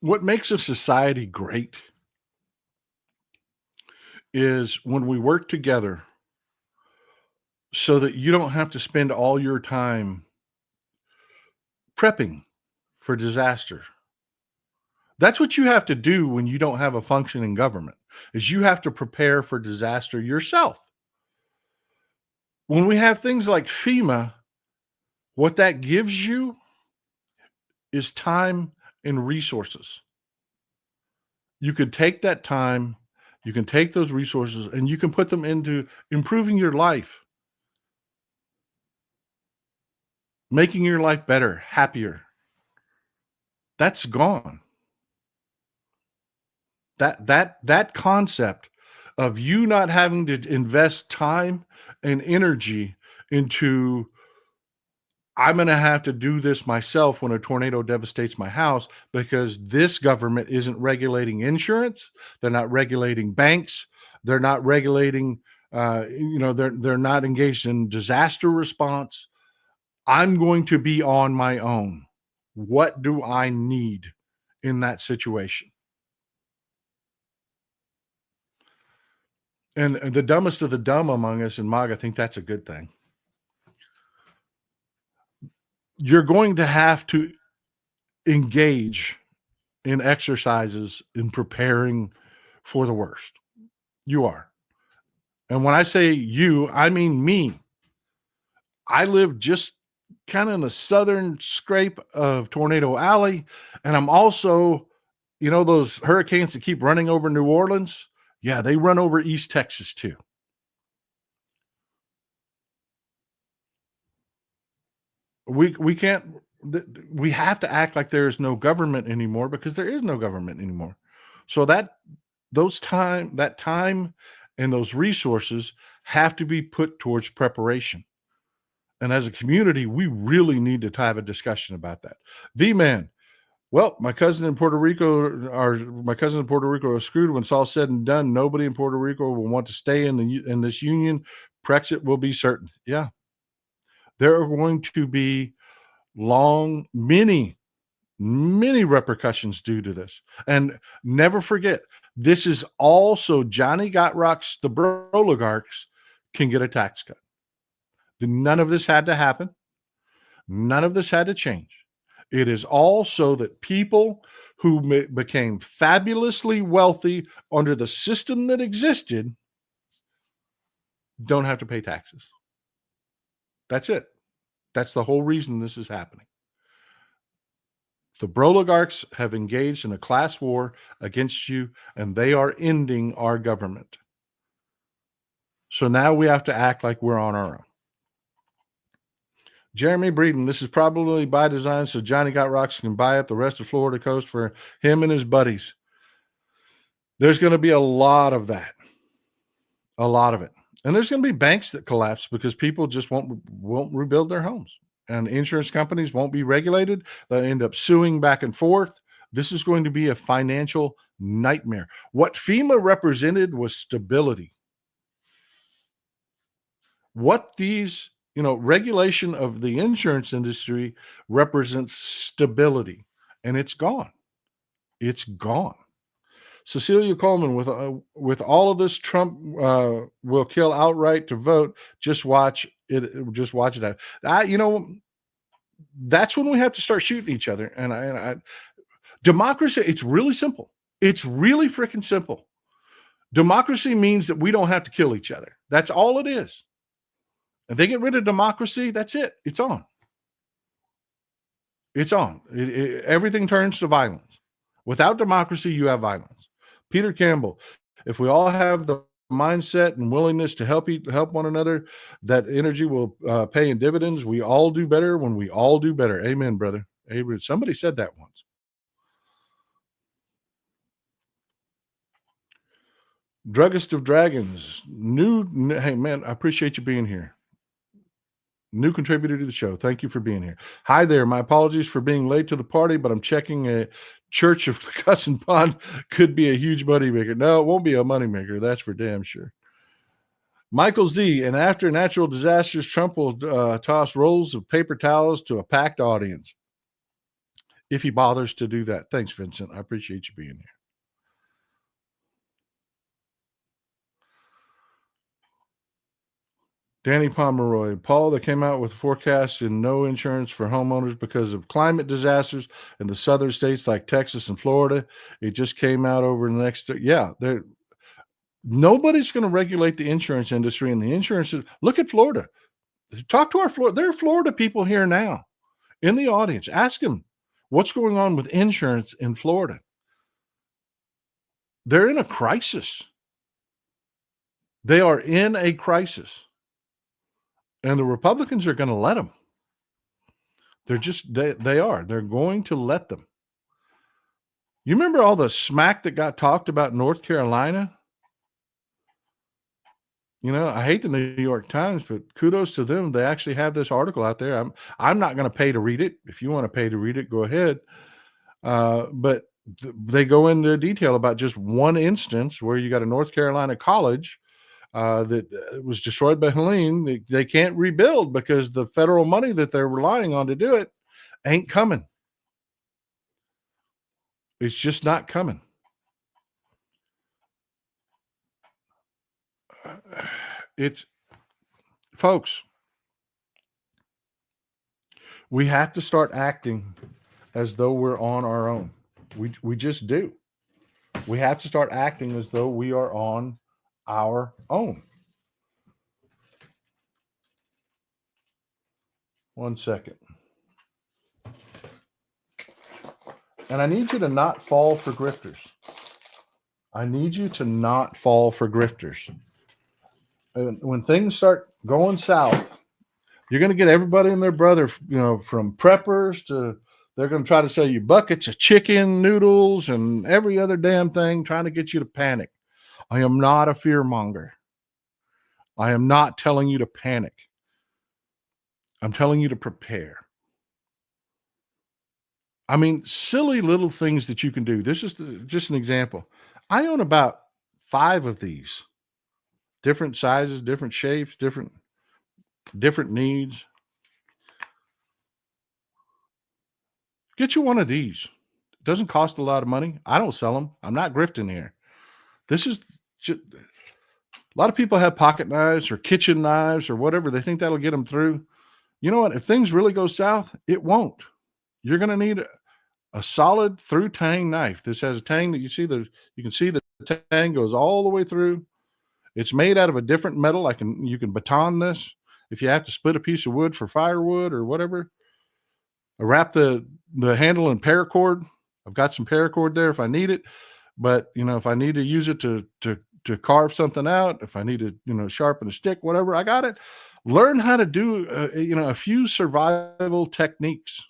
What makes a society great is when we work together so that you don't have to spend all your time prepping for disaster. That's what you have to do when you don't have a functioning government, is you have to prepare for disaster yourself. When we have things like FEMA, what that gives you is time and resources. You could take that time, you can take those resources, and you can put them into improving your life, making your life better, happier. That's gone. That concept of you not having to invest time and energy into, I'm going to have to do this myself when a tornado devastates my house because this government isn't regulating insurance. They're not regulating banks. They're not regulating, they're not engaged in disaster response. I'm going to be on my own. What do I need in that situation? And the dumbest of the dumb among us in MAGA think that's a good thing. You're going to have to engage in exercises in preparing for the worst. You are. And when I say you, I mean me. I live just kind of in the southern scrape of Tornado Alley. And I'm also, those hurricanes that keep running over New Orleans. Yeah, they run over East Texas too. We can't, we have to act like there is no government anymore because there is no government anymore. So that time and those resources have to be put towards preparation. And as a community, we really need to have a discussion about that. V-Man, well, my cousin in Puerto Rico is screwed when it's all said and done. Nobody in Puerto Rico will want to stay in this union. Brexit will be certain. Yeah. There are going to be many repercussions due to this. And never forget, this is also Johnny Got Rocks, the oligarchs can get a tax cut. None of this had to happen. None of this had to change. It is all so that people who became fabulously wealthy under the system that existed don't have to pay taxes. That's it. That's the whole reason this is happening. The oligarchs have engaged in a class war against you, and they are ending our government. So now we have to act like we're on our own. Jeremy Breeden, this is probably by design so Johnny Got Rocks can buy up the rest of Florida coast for him and his buddies. There's going to be a lot of that. A lot of it. And there's going to be banks that collapse because people just won't rebuild their homes. And insurance companies won't be regulated. They'll end up suing back and forth. This is going to be a financial nightmare. What FEMA represented was stability. What these, regulation of the insurance industry represents stability, and it's gone. It's gone. Cecilia Coleman, with all of this, Trump will kill outright to vote. Just watch it. Just watch it out. That's when we have to start shooting each other. And democracy, it's really simple. It's really freaking simple. Democracy means that we don't have to kill each other. That's all it is. If they get rid of democracy, that's it. It's on. It's on. Everything turns to violence. Without democracy, you have violence. Peter Campbell, if we all have the mindset and willingness to help one another, that energy will pay in dividends. We all do better when we all do better. Amen, brother. Amen. Somebody said that once. Druggist of Dragons. Hey, man, I appreciate you being here. New contributor to the show. Thank you for being here. Hi there. My apologies for being late to the party, but I'm checking a Church of the Cussing Pond could be a huge moneymaker. No, it won't be a moneymaker. That's for damn sure. Michael Z. And after natural disasters, Trump will toss rolls of paper towels to a packed audience if he bothers to do that. Thanks, Vincent. I appreciate you being here. Danny Pomeroy, Paul, they came out with forecasts and no insurance for homeowners because of climate disasters in the southern states like Texas and Florida. It just came out over the next, nobody's going to regulate the insurance industry, and the insurance. Look at Florida. Talk to there are Florida people here now in the audience. Ask them what's going on with insurance in Florida. They're in a crisis. They are in a crisis. And the Republicans are going to let them. They are. They're going to let them. You remember all the smack that got talked about North Carolina? I hate the New York Times, but kudos to them. They actually have this article out there. I'm not going to pay to read it. If you want to pay to read it, go ahead. But they go into detail about just one instance where you got a North Carolina college that was destroyed by Helene. They can't rebuild because the federal money that they're relying on to do it ain't coming. It's just not coming. Folks, we have to start acting as though we're on our own. We just do. We have to start acting as though we are on our own. One second. And I need you to not fall for grifters. I need you to not fall for grifters. And when things start going south, you're going to get everybody and their brother, from preppers to, they're going to try to sell you buckets of chicken noodles and every other damn thing, trying to get you to panic. I am not a fearmonger. I am not telling you to panic. I'm telling you to prepare. I mean, silly little things that you can do. This is just an example. I own about 5 of these. Different sizes, different shapes, different needs. Get you one of these. It doesn't cost a lot of money. I don't sell them. I'm not grifting here. This is just, a lot of people have pocket knives or kitchen knives or whatever. They think that'll get them through. You know what? If things really go south, it won't. You're going to need a solid through tang knife. This has a tang that you can see the tang goes all the way through. It's made out of a different metal. You can baton this if you have to split a piece of wood for firewood or whatever. I wrap the handle in paracord. I've got some paracord there if I need it. But, if I need to use it to carve something out, if I need to, sharpen a stick, whatever, I got it. Learn how to do, a few survival techniques.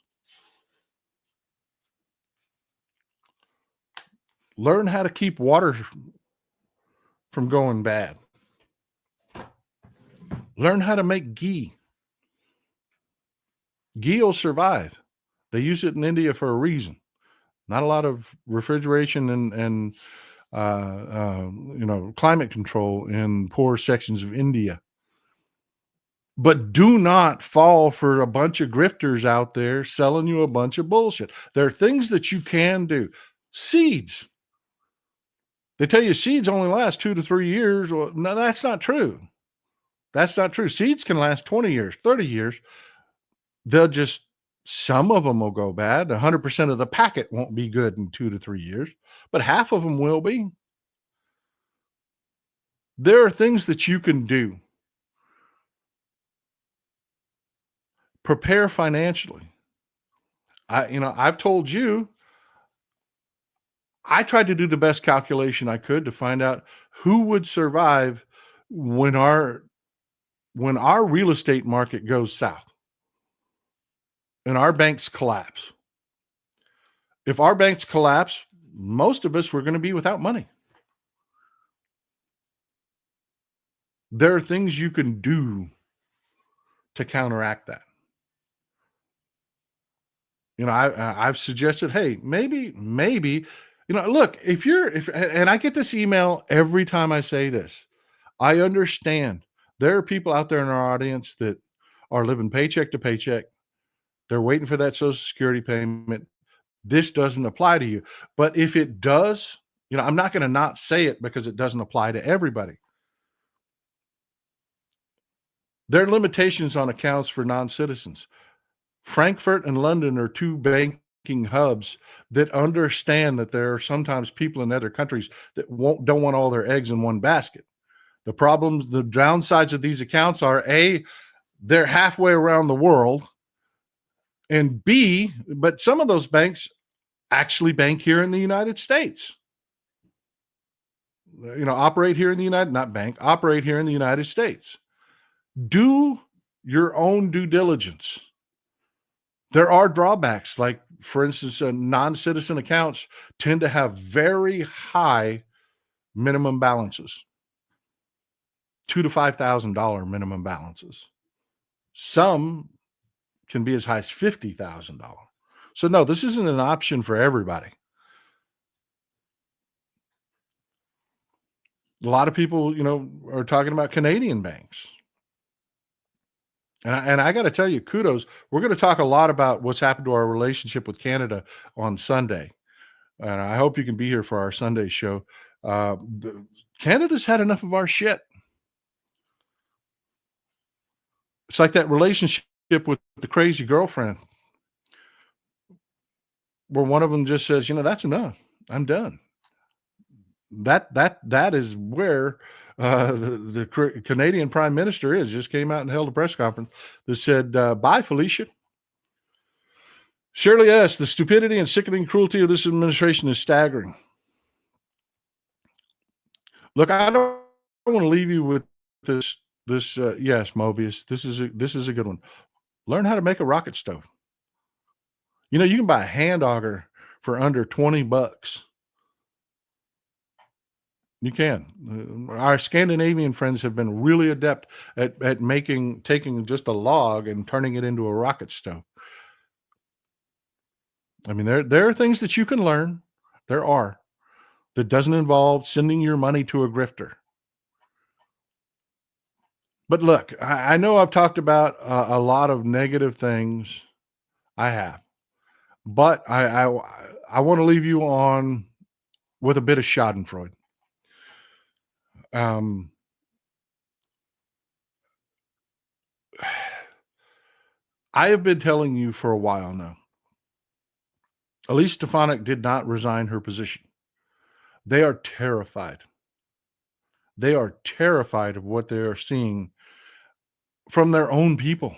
Learn how to keep water from going bad. Learn how to make ghee. Ghee will survive. They use it in India for a reason. Not a lot of refrigeration and climate control in poor sections of India. But do not fall for a bunch of grifters out there selling you a bunch of bullshit. There are things that you can do. Seeds. They tell you seeds only last 2 to 3 years. Well, no, that's not true. That's not true. Seeds can last 20 years, 30 years. Some of them will go bad. 100% of the packet won't be good in 2 to 3 years, but half of them will be. There are things that you can do. Prepare financially. I've told you, I tried to do the best calculation I could to find out who would survive when our real estate market goes south and our banks collapse. If our banks collapse, most of us were going to be without money. There are things you can do to counteract that. I've suggested, hey, maybe, look, and I get this email every time I say this. I understand there are people out there in our audience that are living paycheck to paycheck. They're waiting for that Social Security payment. This doesn't apply to you. But if it does, I'm not going to not say it because it doesn't apply to everybody. There are limitations on accounts for non-citizens. Frankfurt and London are two banking hubs that understand that there are sometimes people in other countries that don't want all their eggs in one basket. The downsides of these accounts are A, they're halfway around the world, and B, but some of those banks actually bank here in the United States. Operate here in the operate here in the United States. Do your own due diligence. There are drawbacks, like, for instance, non-citizen accounts tend to have very high minimum balances, $2,000 to $5,000 minimum balances. Some can be as high as $50,000. So no, this isn't an option for everybody. A lot of people, are talking about Canadian banks. And I got to tell you, kudos. We're going to talk a lot about what's happened to our relationship with Canada on Sunday. And I hope you can be here for our Sunday show. Canada's had enough of our shit. It's like that relationship with the crazy girlfriend, where one of them just says, that's enough. I'm done. That is where the Canadian Prime Minister just came out and held a press conference that said, bye, Felicia. Shirley S., the stupidity and sickening cruelty of this administration is staggering. Look, I don't want to leave you with this. Yes, Mobius, this is a good one. Learn how to make a rocket stove. You can buy a hand auger for under $20. You can. Our Scandinavian friends have been really adept at taking just a log and turning it into a rocket stove. I mean, there are things that you can learn. There are. That doesn't involve sending your money to a grifter. But look, I know I've talked about a lot of negative things. I have. But I want to leave you on with a bit of Schadenfreude. I have been telling you for a while now. Elise Stefanik did not resign her position. They are terrified. They are terrified of what they are seeing from their own people.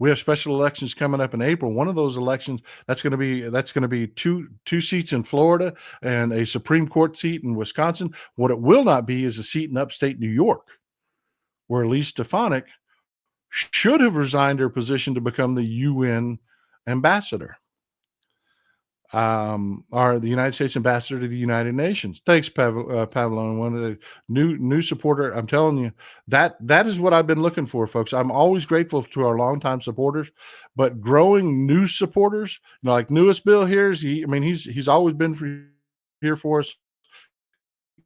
We have special elections coming up in April. One of those elections, that's going to be two seats in Florida and a Supreme Court seat in Wisconsin. What it will not be is a seat in upstate New York, where Elise Stefanik should have resigned her position to become the UN ambassador, or the United States ambassador to the United Nations. Thanks, Pavlon, one of the new supporter. I'm telling you, that is what I've been looking for, folks. I'm always grateful to our longtime supporters, but growing new supporters, like newest Bill here, he's always been here for us.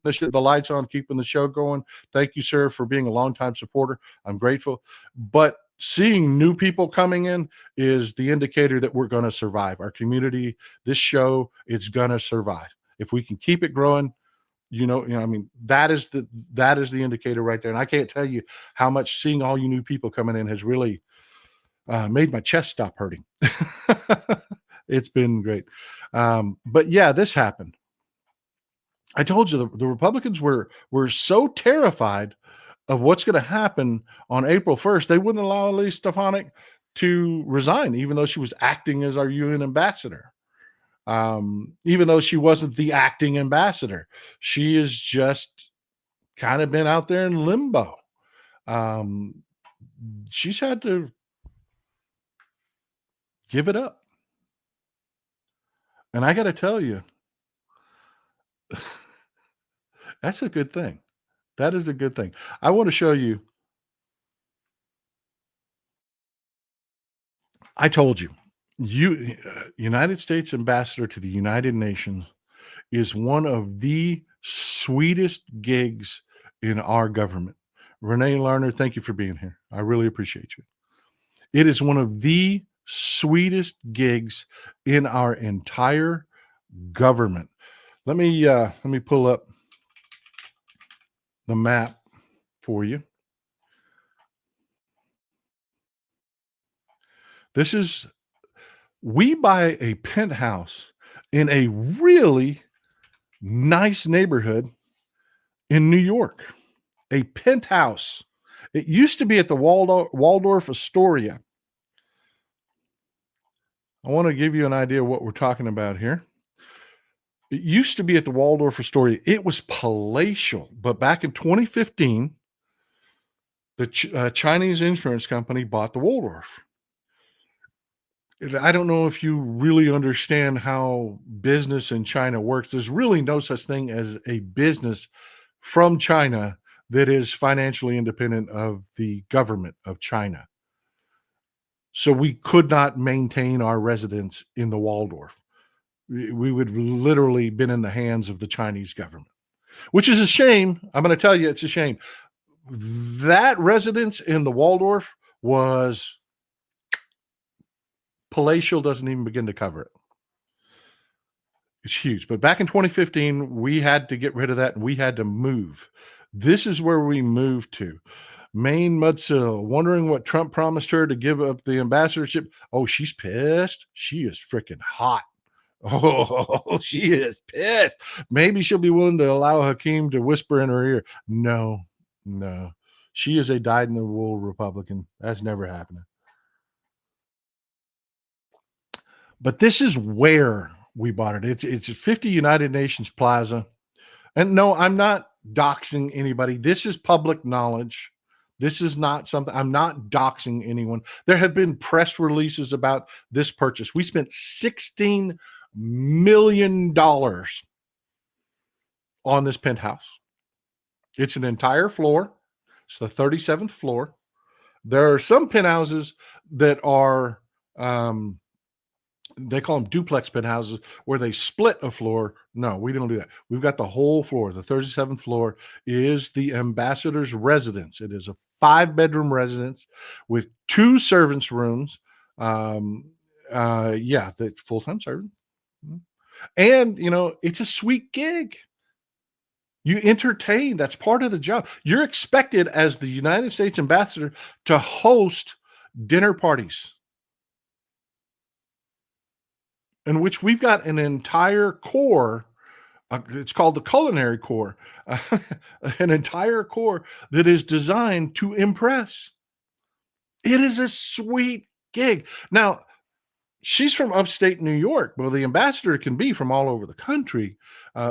The lights on, keeping the show going. Thank you, sir, for being a longtime supporter. I'm grateful. But seeing new people coming in is the indicator that we're going to survive. Our community, this show, it's going to survive. If we can keep it growing, that is the indicator right there. And I can't tell you how much seeing all you new people coming in has really made my chest stop hurting. It's been great. But yeah, this happened. I told you the Republicans were so terrified of what's going to happen on April 1st, they wouldn't allow Elise Stefanik to resign, even though she was acting as our UN ambassador. Even though she wasn't the acting ambassador, she has just kind of been out there in limbo. She's had to give it up. And I got to tell you, that's a good thing. That is a good thing. I want to show you. I told you, United States ambassador to the United Nations is one of the sweetest gigs in our government. Renee Lerner, thank you for being here. I really appreciate you. It is one of the sweetest gigs in our entire government. Let me pull up the map for you. We buy a penthouse in a really nice neighborhood in New York. A penthouse. It used to be at the Waldorf Astoria. I want to give you an idea of what we're talking about here. It used to be at the Waldorf Astoria. It was palatial, but back in 2015, the Chinese insurance company bought the Waldorf. I don't know if you really understand how business in China works. There's really no such thing as a business from China that is financially independent of the government of China. So we could not maintain our residence in the Waldorf. We would literally been in the hands of the Chinese government, which is a shame. I'm going to tell you, it's a shame. That residence in the Waldorf was palatial, doesn't even begin to cover it. It's huge. But back in 2015, we had to get rid of that and we had to move. This is where we moved to. Maine Mudsill, wondering what Trump promised her to give up the ambassadorship. Oh, she's pissed. She is freaking hot. Oh, she is pissed. Maybe she'll be willing to allow Hakeem to whisper in her ear. No. She is a dyed-in-the-wool Republican. That's never happening. But this is where we bought it. It's 50 United Nations Plaza. And no, I'm not doxing anybody. This is public knowledge. This is not something, I'm not doxing anyone. There have been press releases about this purchase. We spent $16 million on this penthouse. It's an entire floor. It's the 37th floor. There are some penthouses that are, they call them duplex penthouses where they split a floor. No, we don't do that. We've got the whole floor. The 37th floor is the ambassador's residence. It is a 5-bedroom residence with 2 servants' rooms. The full-time servant. And, it's a sweet gig. You entertain. That's part of the job. You're expected as the United States ambassador to host dinner parties, in which we've got an entire core. It's called the culinary core, an entire core that is designed to impress. It is a sweet gig. Now, she's from upstate New York. Well, the ambassador can be from all over the country.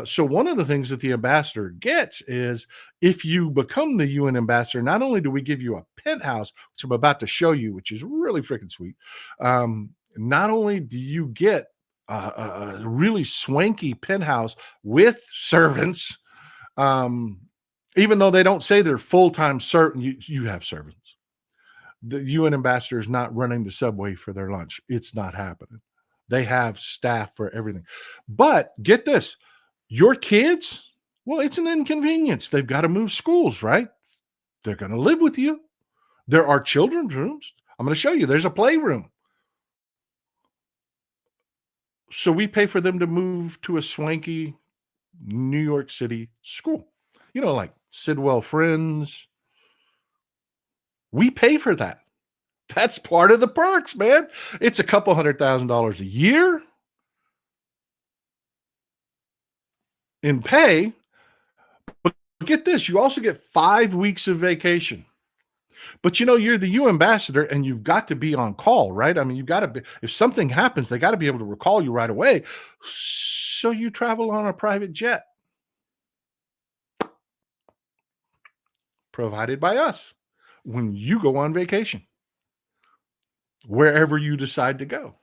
So one of the things that the ambassador gets is if you become the UN ambassador, not only do we give you a penthouse, which I'm about to show you, which is really freaking sweet. Not only do you get a really swanky penthouse with servants, even though they don't say they're full-time servants, you have servants. The UN ambassador is not running the subway for their lunch. It's not happening. They have staff for everything. But get this, your kids, well, it's an inconvenience. They've got to move schools, right? They're going to live with you. There are children's rooms. I'm going to show you. There's a playroom. So we pay for them to move to a swanky New York City school. You know, like Sidwell Friends. We pay for that. That's part of the perks, man. It's a couple $100,000 a year in pay. But get this, you also get 5 weeks of vacation. But you know, you're the UN ambassador and you've got to be on call, right? I mean, you've got to be, if something happens, they got to be able to recall you right away. So you travel on a private jet provided by us when you go on vacation, wherever you decide to go.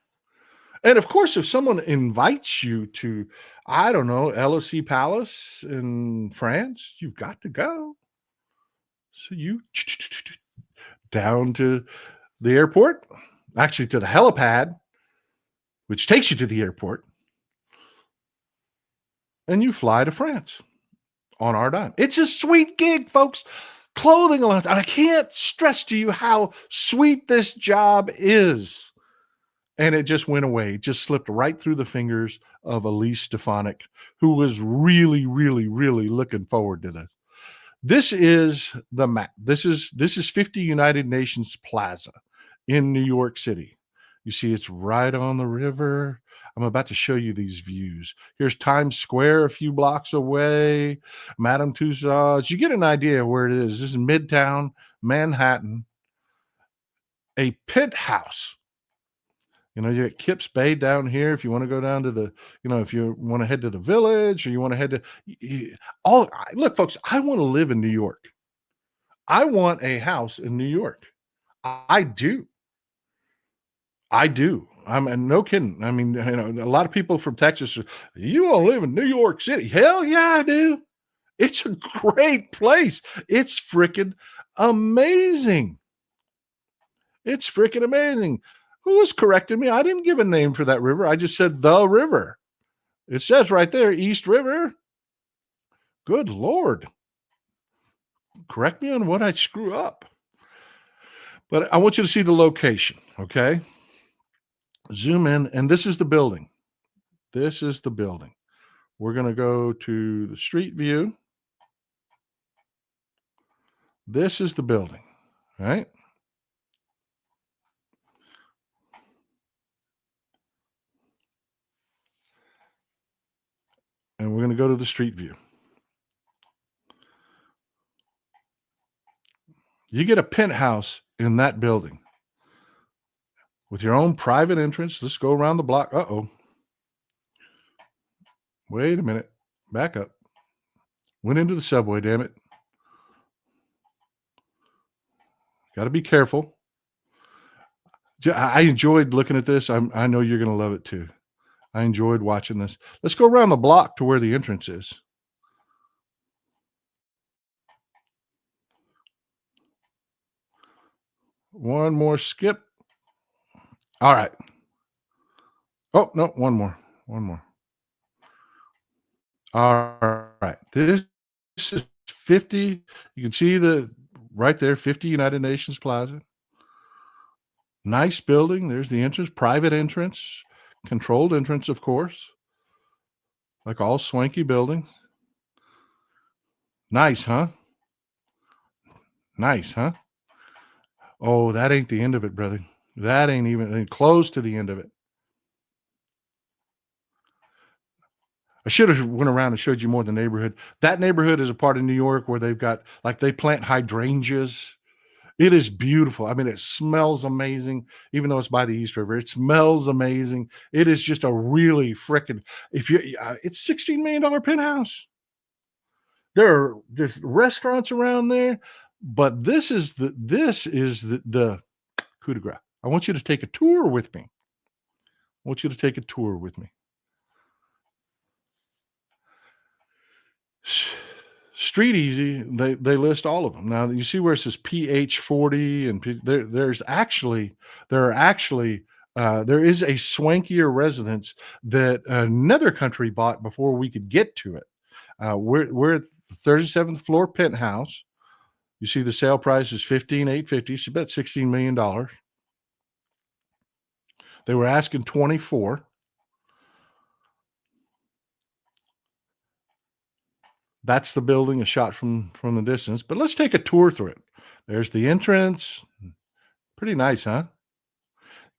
And of course, if someone invites you to, I don't know, LSE Palace in France, you've got to go. So you down to the airport, actually to the helipad, which takes you to the airport, and you fly to France on our dime. It's a sweet gig, folks. Clothing allowance. And I can't stress to you how sweet this job is. And it just went away. It just slipped right through the fingers of Elise Stefanik, who was really, really, really looking forward to this. This is the map. This is 50 United Nations Plaza in New York City. You see, it's right on the river. I'm about to show you these views. Here's Times Square a few blocks away. Madame Tussauds. You get an idea of where it is. This is Midtown, Manhattan. A penthouse. You know, you got Kips Bay down here. If you want to go down to the, you know, if you want to head to the Village or you want to head to look, folks, I want to live in New York. I want a house in New York. I do. I'm no kidding. I mean, you know, a lot of people from Texas, you want to live in New York City? Hell yeah, I do. It's a great place. It's freaking amazing. It's freaking amazing. Who was correcting me? I didn't give a name for that river. I just said the river. It says right there, East River. Good Lord. Correct me on what I screw up. But I want you to see the location, okay? Zoom in, and this is the building. This is the building. We're going to go to the street view. This is the building, right? And we're going to go to the street view. You get a penthouse in that building with your own private entrance. Let's go around the block. Uh-oh. Wait a minute. Back up. Went into the subway, damn it. Got to be careful. I enjoyed looking at this. I know you're going to love it too. I enjoyed watching this. Let's go around the block to where the entrance is. One more skip. All right. Oh, no, one more. One more. All right. This is 50. You can see the right there, 50 United Nations Plaza. Nice building. There's the entrance, private entrance, controlled entrance, of course. Like all swanky buildings. Nice, huh? Nice, huh? Oh, that ain't the end of it, brother. That ain't even close to the end of it. I should have went around and showed you more of the neighborhood. That neighborhood is a part of New York where they've got, like, they plant hydrangeas. It is beautiful. I mean, it smells amazing, even though it's by the East River. It smells amazing. It is just a really freaking, it's $16 million penthouse. There are just restaurants around there, but this is the coup de grace. I want you to take a tour with me. Street Easy, they list all of them. Now you see where it says PH40 and there is a swankier residence that another country bought before we could get to it. We're at the 37th floor penthouse. You see the sale price is $15,850. It's about $16 million. They were asking 24. That's the building, a shot from the distance. But let's take a tour through it. There's the entrance. Pretty nice, huh?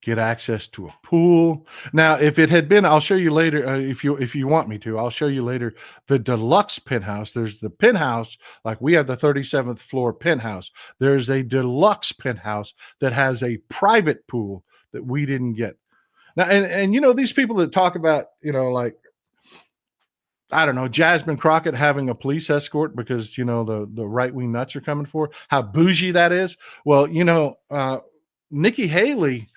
Get access to a pool. Now, if it had been, I'll show you later. If you want me to, I'll show you later the deluxe penthouse. There's the penthouse, like we have the 37th floor penthouse. There's a deluxe penthouse that has a private pool that we didn't get. Now, and these people that talk about, like, I don't know, Jasmine Crockett having a police escort because, the right-wing nuts are coming for her, how bougie that is. Well, Nikki Haley,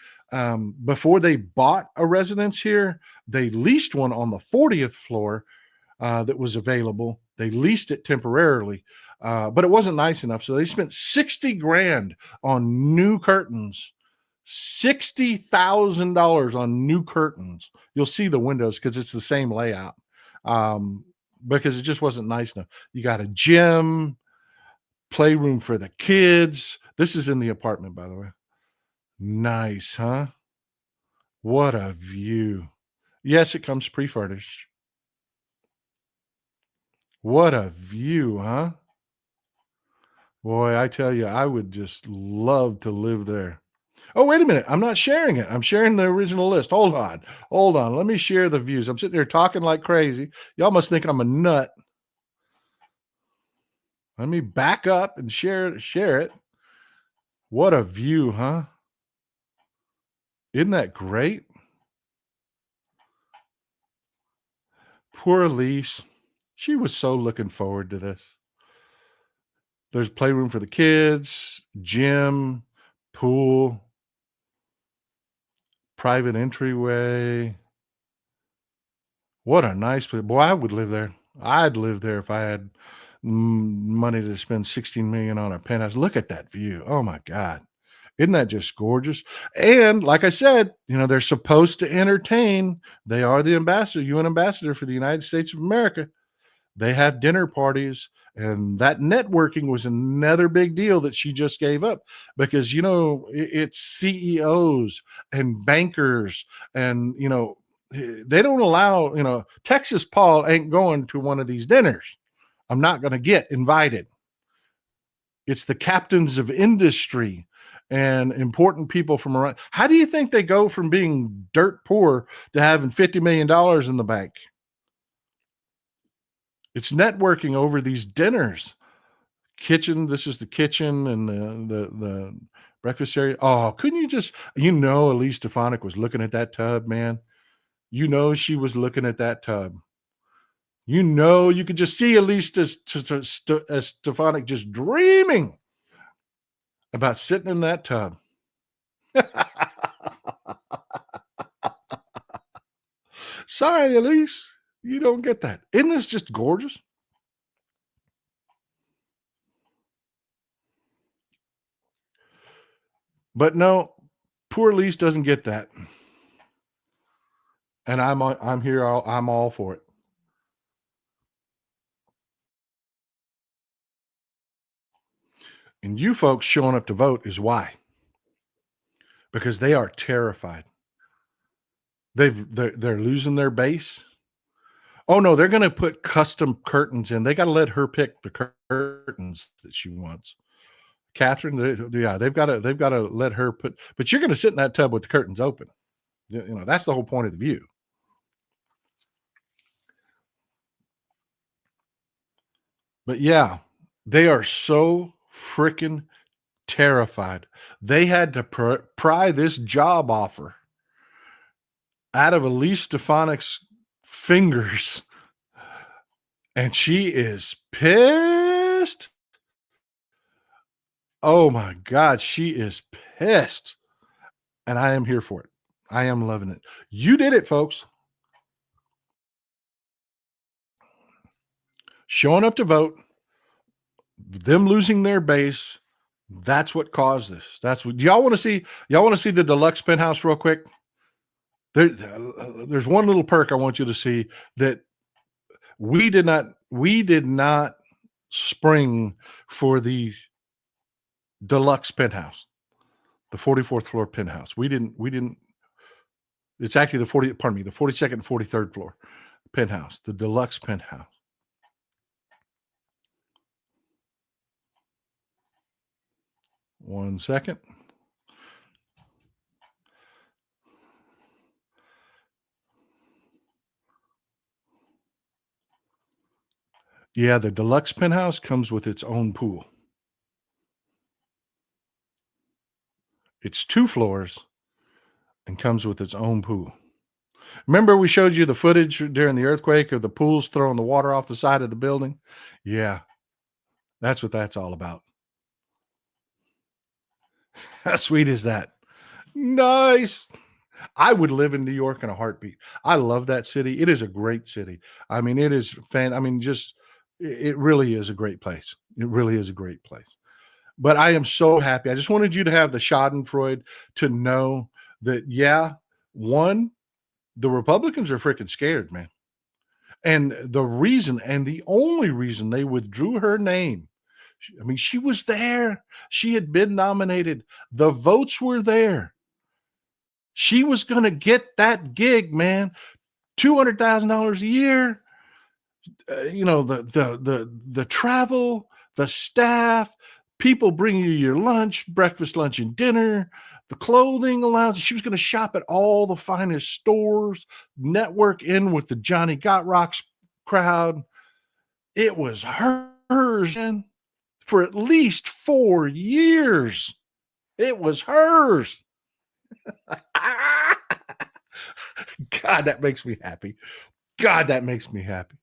before they bought a residence here, they leased one on the 40th floor that was available. They leased it temporarily, but it wasn't nice enough. So they spent $60,000 on new curtains. $60,000 on new curtains. You'll see the windows because it's the same layout. Because it just wasn't nice enough. You got a gym, playroom for the kids. This is in the apartment, by the way. Nice, huh? What a view. Yes, it comes pre-furnished. What a view, huh? Boy, I tell you, I would just love to live there. Oh, wait a minute. I'm not sharing it. I'm sharing the original list. Hold on. Let me share the views. I'm sitting there talking like crazy. Y'all must think I'm a nut. Let me back up and share it. What a view, huh? Isn't that great? Poor Elise. She was so looking forward to this. There's playroom for the kids, gym, pool, private entryway. What a nice place. Boy, I would live there. I'd live there if I had money to spend $16 million on a penthouse. Look at that view. Oh my God. Isn't that just gorgeous? And like I said, they're supposed to entertain. They are the ambassador, UN ambassador for the United States of America. They have dinner parties, and that networking was another big deal that she just gave up because, it's CEOs and bankers and, they don't allow, Texas Paul ain't going to one of these dinners. I'm not going to get invited. It's the captains of industry and important people from around. How do you think they go from being dirt poor to having $50 million in the bank? It's networking over these dinners. Kitchen. This is the kitchen and the breakfast area. Oh, couldn't you just, Elise Stefanik was looking at that tub, man. She was looking at that tub. You could just see Elise Stefanik just dreaming about sitting in that tub. Sorry, Elise, you don't get that. Isn't this just gorgeous? But no, poor Elise doesn't get that. And I'm here. I'm all for it. And you folks showing up to vote is why. Because they are terrified. They're losing their base. Oh no, they're going to put custom curtains in. They got to let her pick the curtains that she wants. Catherine, they've got to let her put. But you're going to sit in that tub with the curtains open. That's the whole point of the view. But yeah, they are so freaking terrified. They had to pry this job offer out of Elise Stefanik's fingers, and she is pissed. Oh my God, she is pissed. And I am here for it. I am loving it. You did it, folks. Showing up to vote, them losing their base, that's what caused this. That's what y'all want to see. Y'all want to see the deluxe penthouse real quick? There's one little perk I want you to see that we did not spring for the deluxe penthouse, the 44th floor penthouse. We didn't. It's actually the 42nd and 43rd floor penthouse, the deluxe penthouse. One second. Yeah, the deluxe penthouse comes with its own pool. It's 2 floors and comes with its own pool. Remember we showed you the footage during the earthquake of the pools throwing the water off the side of the building? Yeah, that's what that's all about. How sweet is that? Nice. I would live in New York in a heartbeat. I love that city. It is a great city. I mean, it is it really is a great place. It really is a great place. But I am so happy. I just wanted you to have the schadenfreude to know that, yeah, one, the Republicans are freaking scared, man. And the only reason they withdrew her name, I mean, she was there. She had been nominated. The votes were there. She was going to get that gig, man. $200,000 a year. The travel, the staff, people bring you your lunch, breakfast, lunch, and dinner, the clothing allowance. She was going to shop at all the finest stores, network in with the Johnny Got Rocks crowd. It was hers, man, for at least 4 years. It was hers. God, that makes me happy. God, that makes me happy.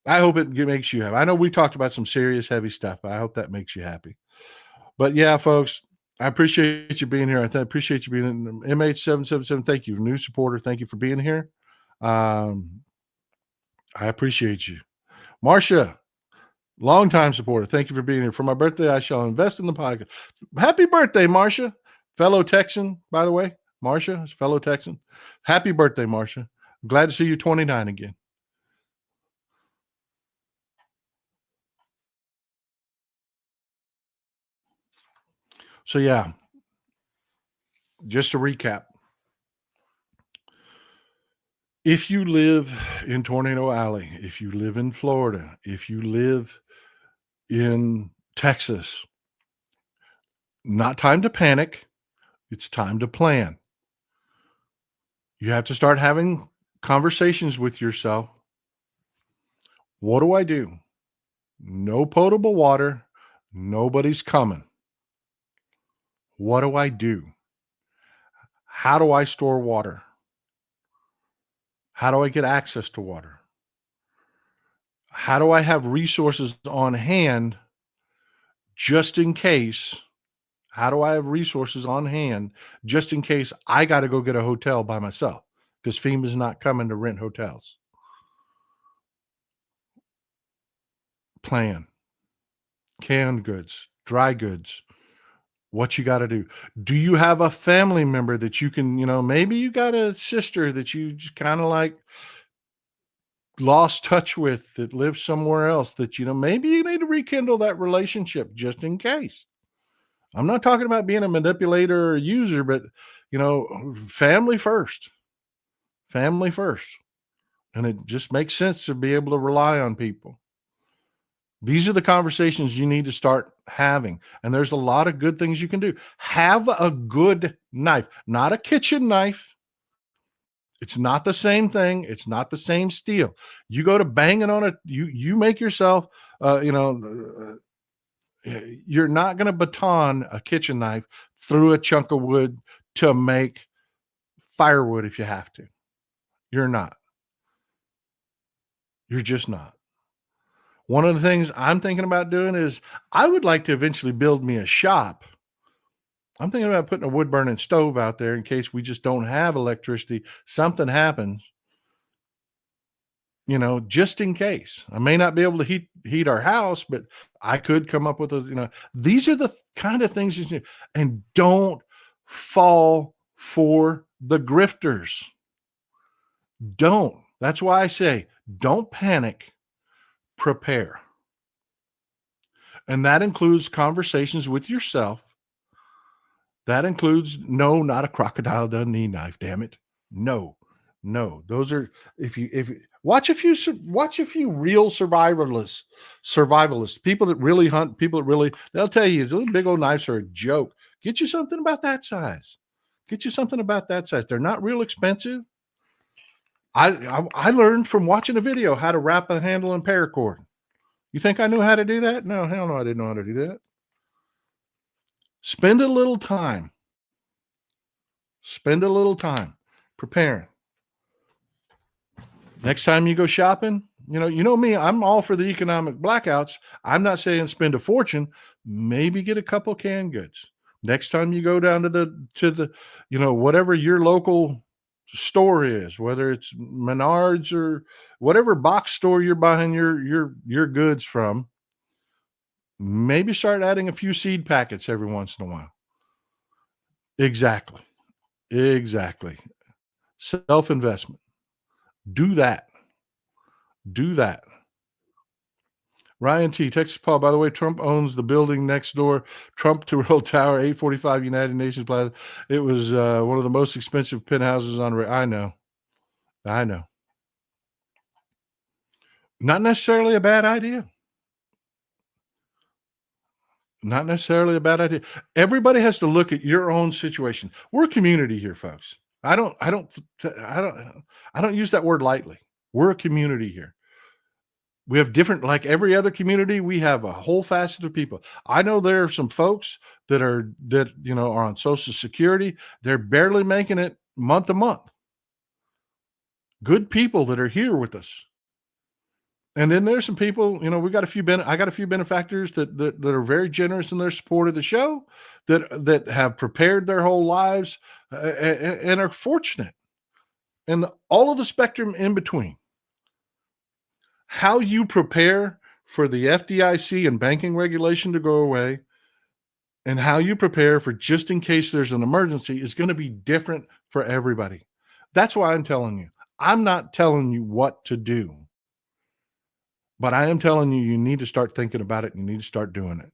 I hope it makes you happy. I know we talked about some serious, heavy stuff, but I hope that makes you happy. But yeah, folks, I appreciate you being here. I appreciate you being in MH777. Thank you, new supporter. Thank you for being here. I appreciate you. Marcia, longtime supporter. Thank you for being here. For my birthday, I shall invest in the podcast. Happy birthday, Marcia. Fellow Texan, by the way. Marcia is fellow Texan. Happy birthday, Marcia. Glad to see you 29 again. So yeah, just to recap. If you live in Tornado Alley, if you live in Florida, if you live in Texas, not time to panic. It's time to plan. You have to start having conversations with yourself. What do I do? No potable water. Nobody's coming. What do I do? How do I store water? How do I get access to water? How do I have resources on hand just in case? How do I have resources on hand just in case I got to go get a hotel by myself? Because FEMA's not coming to rent hotels. Plan. Canned goods, dry goods, what you got to do. Do you have a family member that you can, maybe you got a sister that you just kind of like lost touch with that lives somewhere else that, maybe you need to rekindle that relationship just in case. I'm not talking about being a manipulator or a user, but, family first. Family first. And it just makes sense to be able to rely on people. These are the conversations you need to start having. And there's a lot of good things you can do. Have a good knife, not a kitchen knife. It's not the same thing. It's not the same steel. You go to banging on it. You make yourself, You're not going to baton a kitchen knife through a chunk of wood to make firewood if you have to. You're not. You're just not. One of the things I'm thinking about doing is I would like to eventually build me a shop. I'm thinking about putting a wood burning stove out there in case we just don't have electricity. Something happens, just in case. I may not be able to heat our house, but I could come up with these are the kind of things you do. And don't fall for the grifters. Don't. That's why I say, don't panic, prepare. And that includes conversations with yourself. That includes, no, not a crocodile Dundee knife, damn it. No. Those are, if you watch a few real survivalists, people that really hunt, they'll tell you those big old knives are a joke. Get you something about that size. They're not real expensive. I learned from watching a video how to wrap a handle in paracord. You think I knew how to do that? No, hell no, I didn't know how to do that. Spend a little time preparing. Next time you go shopping, you know me, I'm all for the economic blackouts. I'm not saying spend a fortune, maybe get a couple canned goods. Next time you go down to the whatever your local store is, whether it's Menards or whatever box store you're buying your goods from, maybe start adding a few seed packets every once in a while. Exactly. Self-investment. Do that. Ryan T, Texas Paul, by the way, Trump owns the building next door, Trump to World Tower, 845 United Nations Plaza. It was one of the most expensive penthouses on. I know. Not necessarily a bad idea. Everybody has to look at your own situation. We're a community here, folks. I don't use that word lightly. We're a community here. We have different, like every other community, we have a whole facet of people. I know there are some folks that are on Social Security. They're barely making it month to month. Good people that are here with us. And then there's some people, I got a few benefactors that are very generous in their support of the show, that have prepared their whole lives and are fortunate, and all of the spectrum in between. How you prepare for the FDIC and banking regulation to go away, and how you prepare for just in case there's an emergency is going to be different for everybody. That's why I'm telling you. I'm not telling you what to do. But I am telling you need to start thinking about it. And you need to start doing it.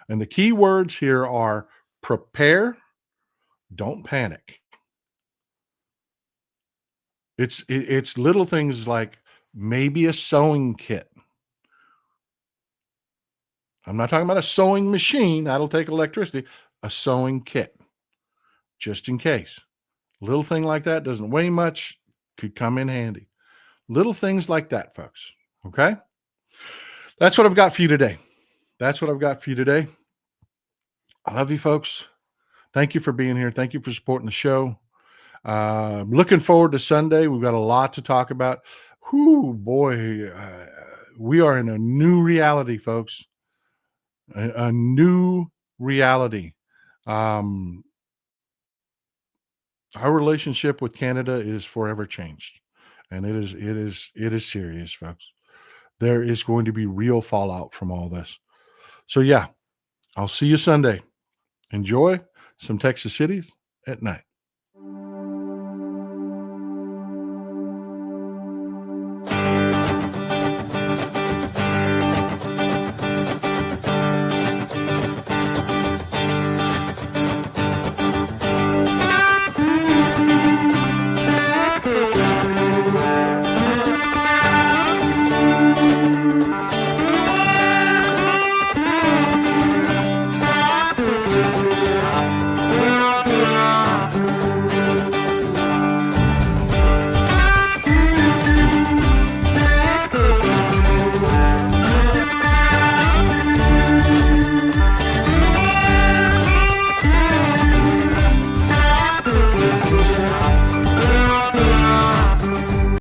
And the key words here are prepare, don't panic. It's little things like maybe a sewing kit. I'm not talking about a sewing machine. That'll take electricity. A sewing kit, just in case. Little thing like that doesn't weigh much, could come in handy. Little things like that, folks. Okay? That's what I've got for you today. I love you, folks. Thank you for being here. Thank you for supporting the show. Looking forward to Sunday. We've got a lot to talk about. Whoo, boy. We are in a new reality, folks. A new reality. Our relationship with Canada is forever changed. And it is serious, folks. There is going to be real fallout from all this. So yeah, I'll see you Sunday. Enjoy some Texas cities at night.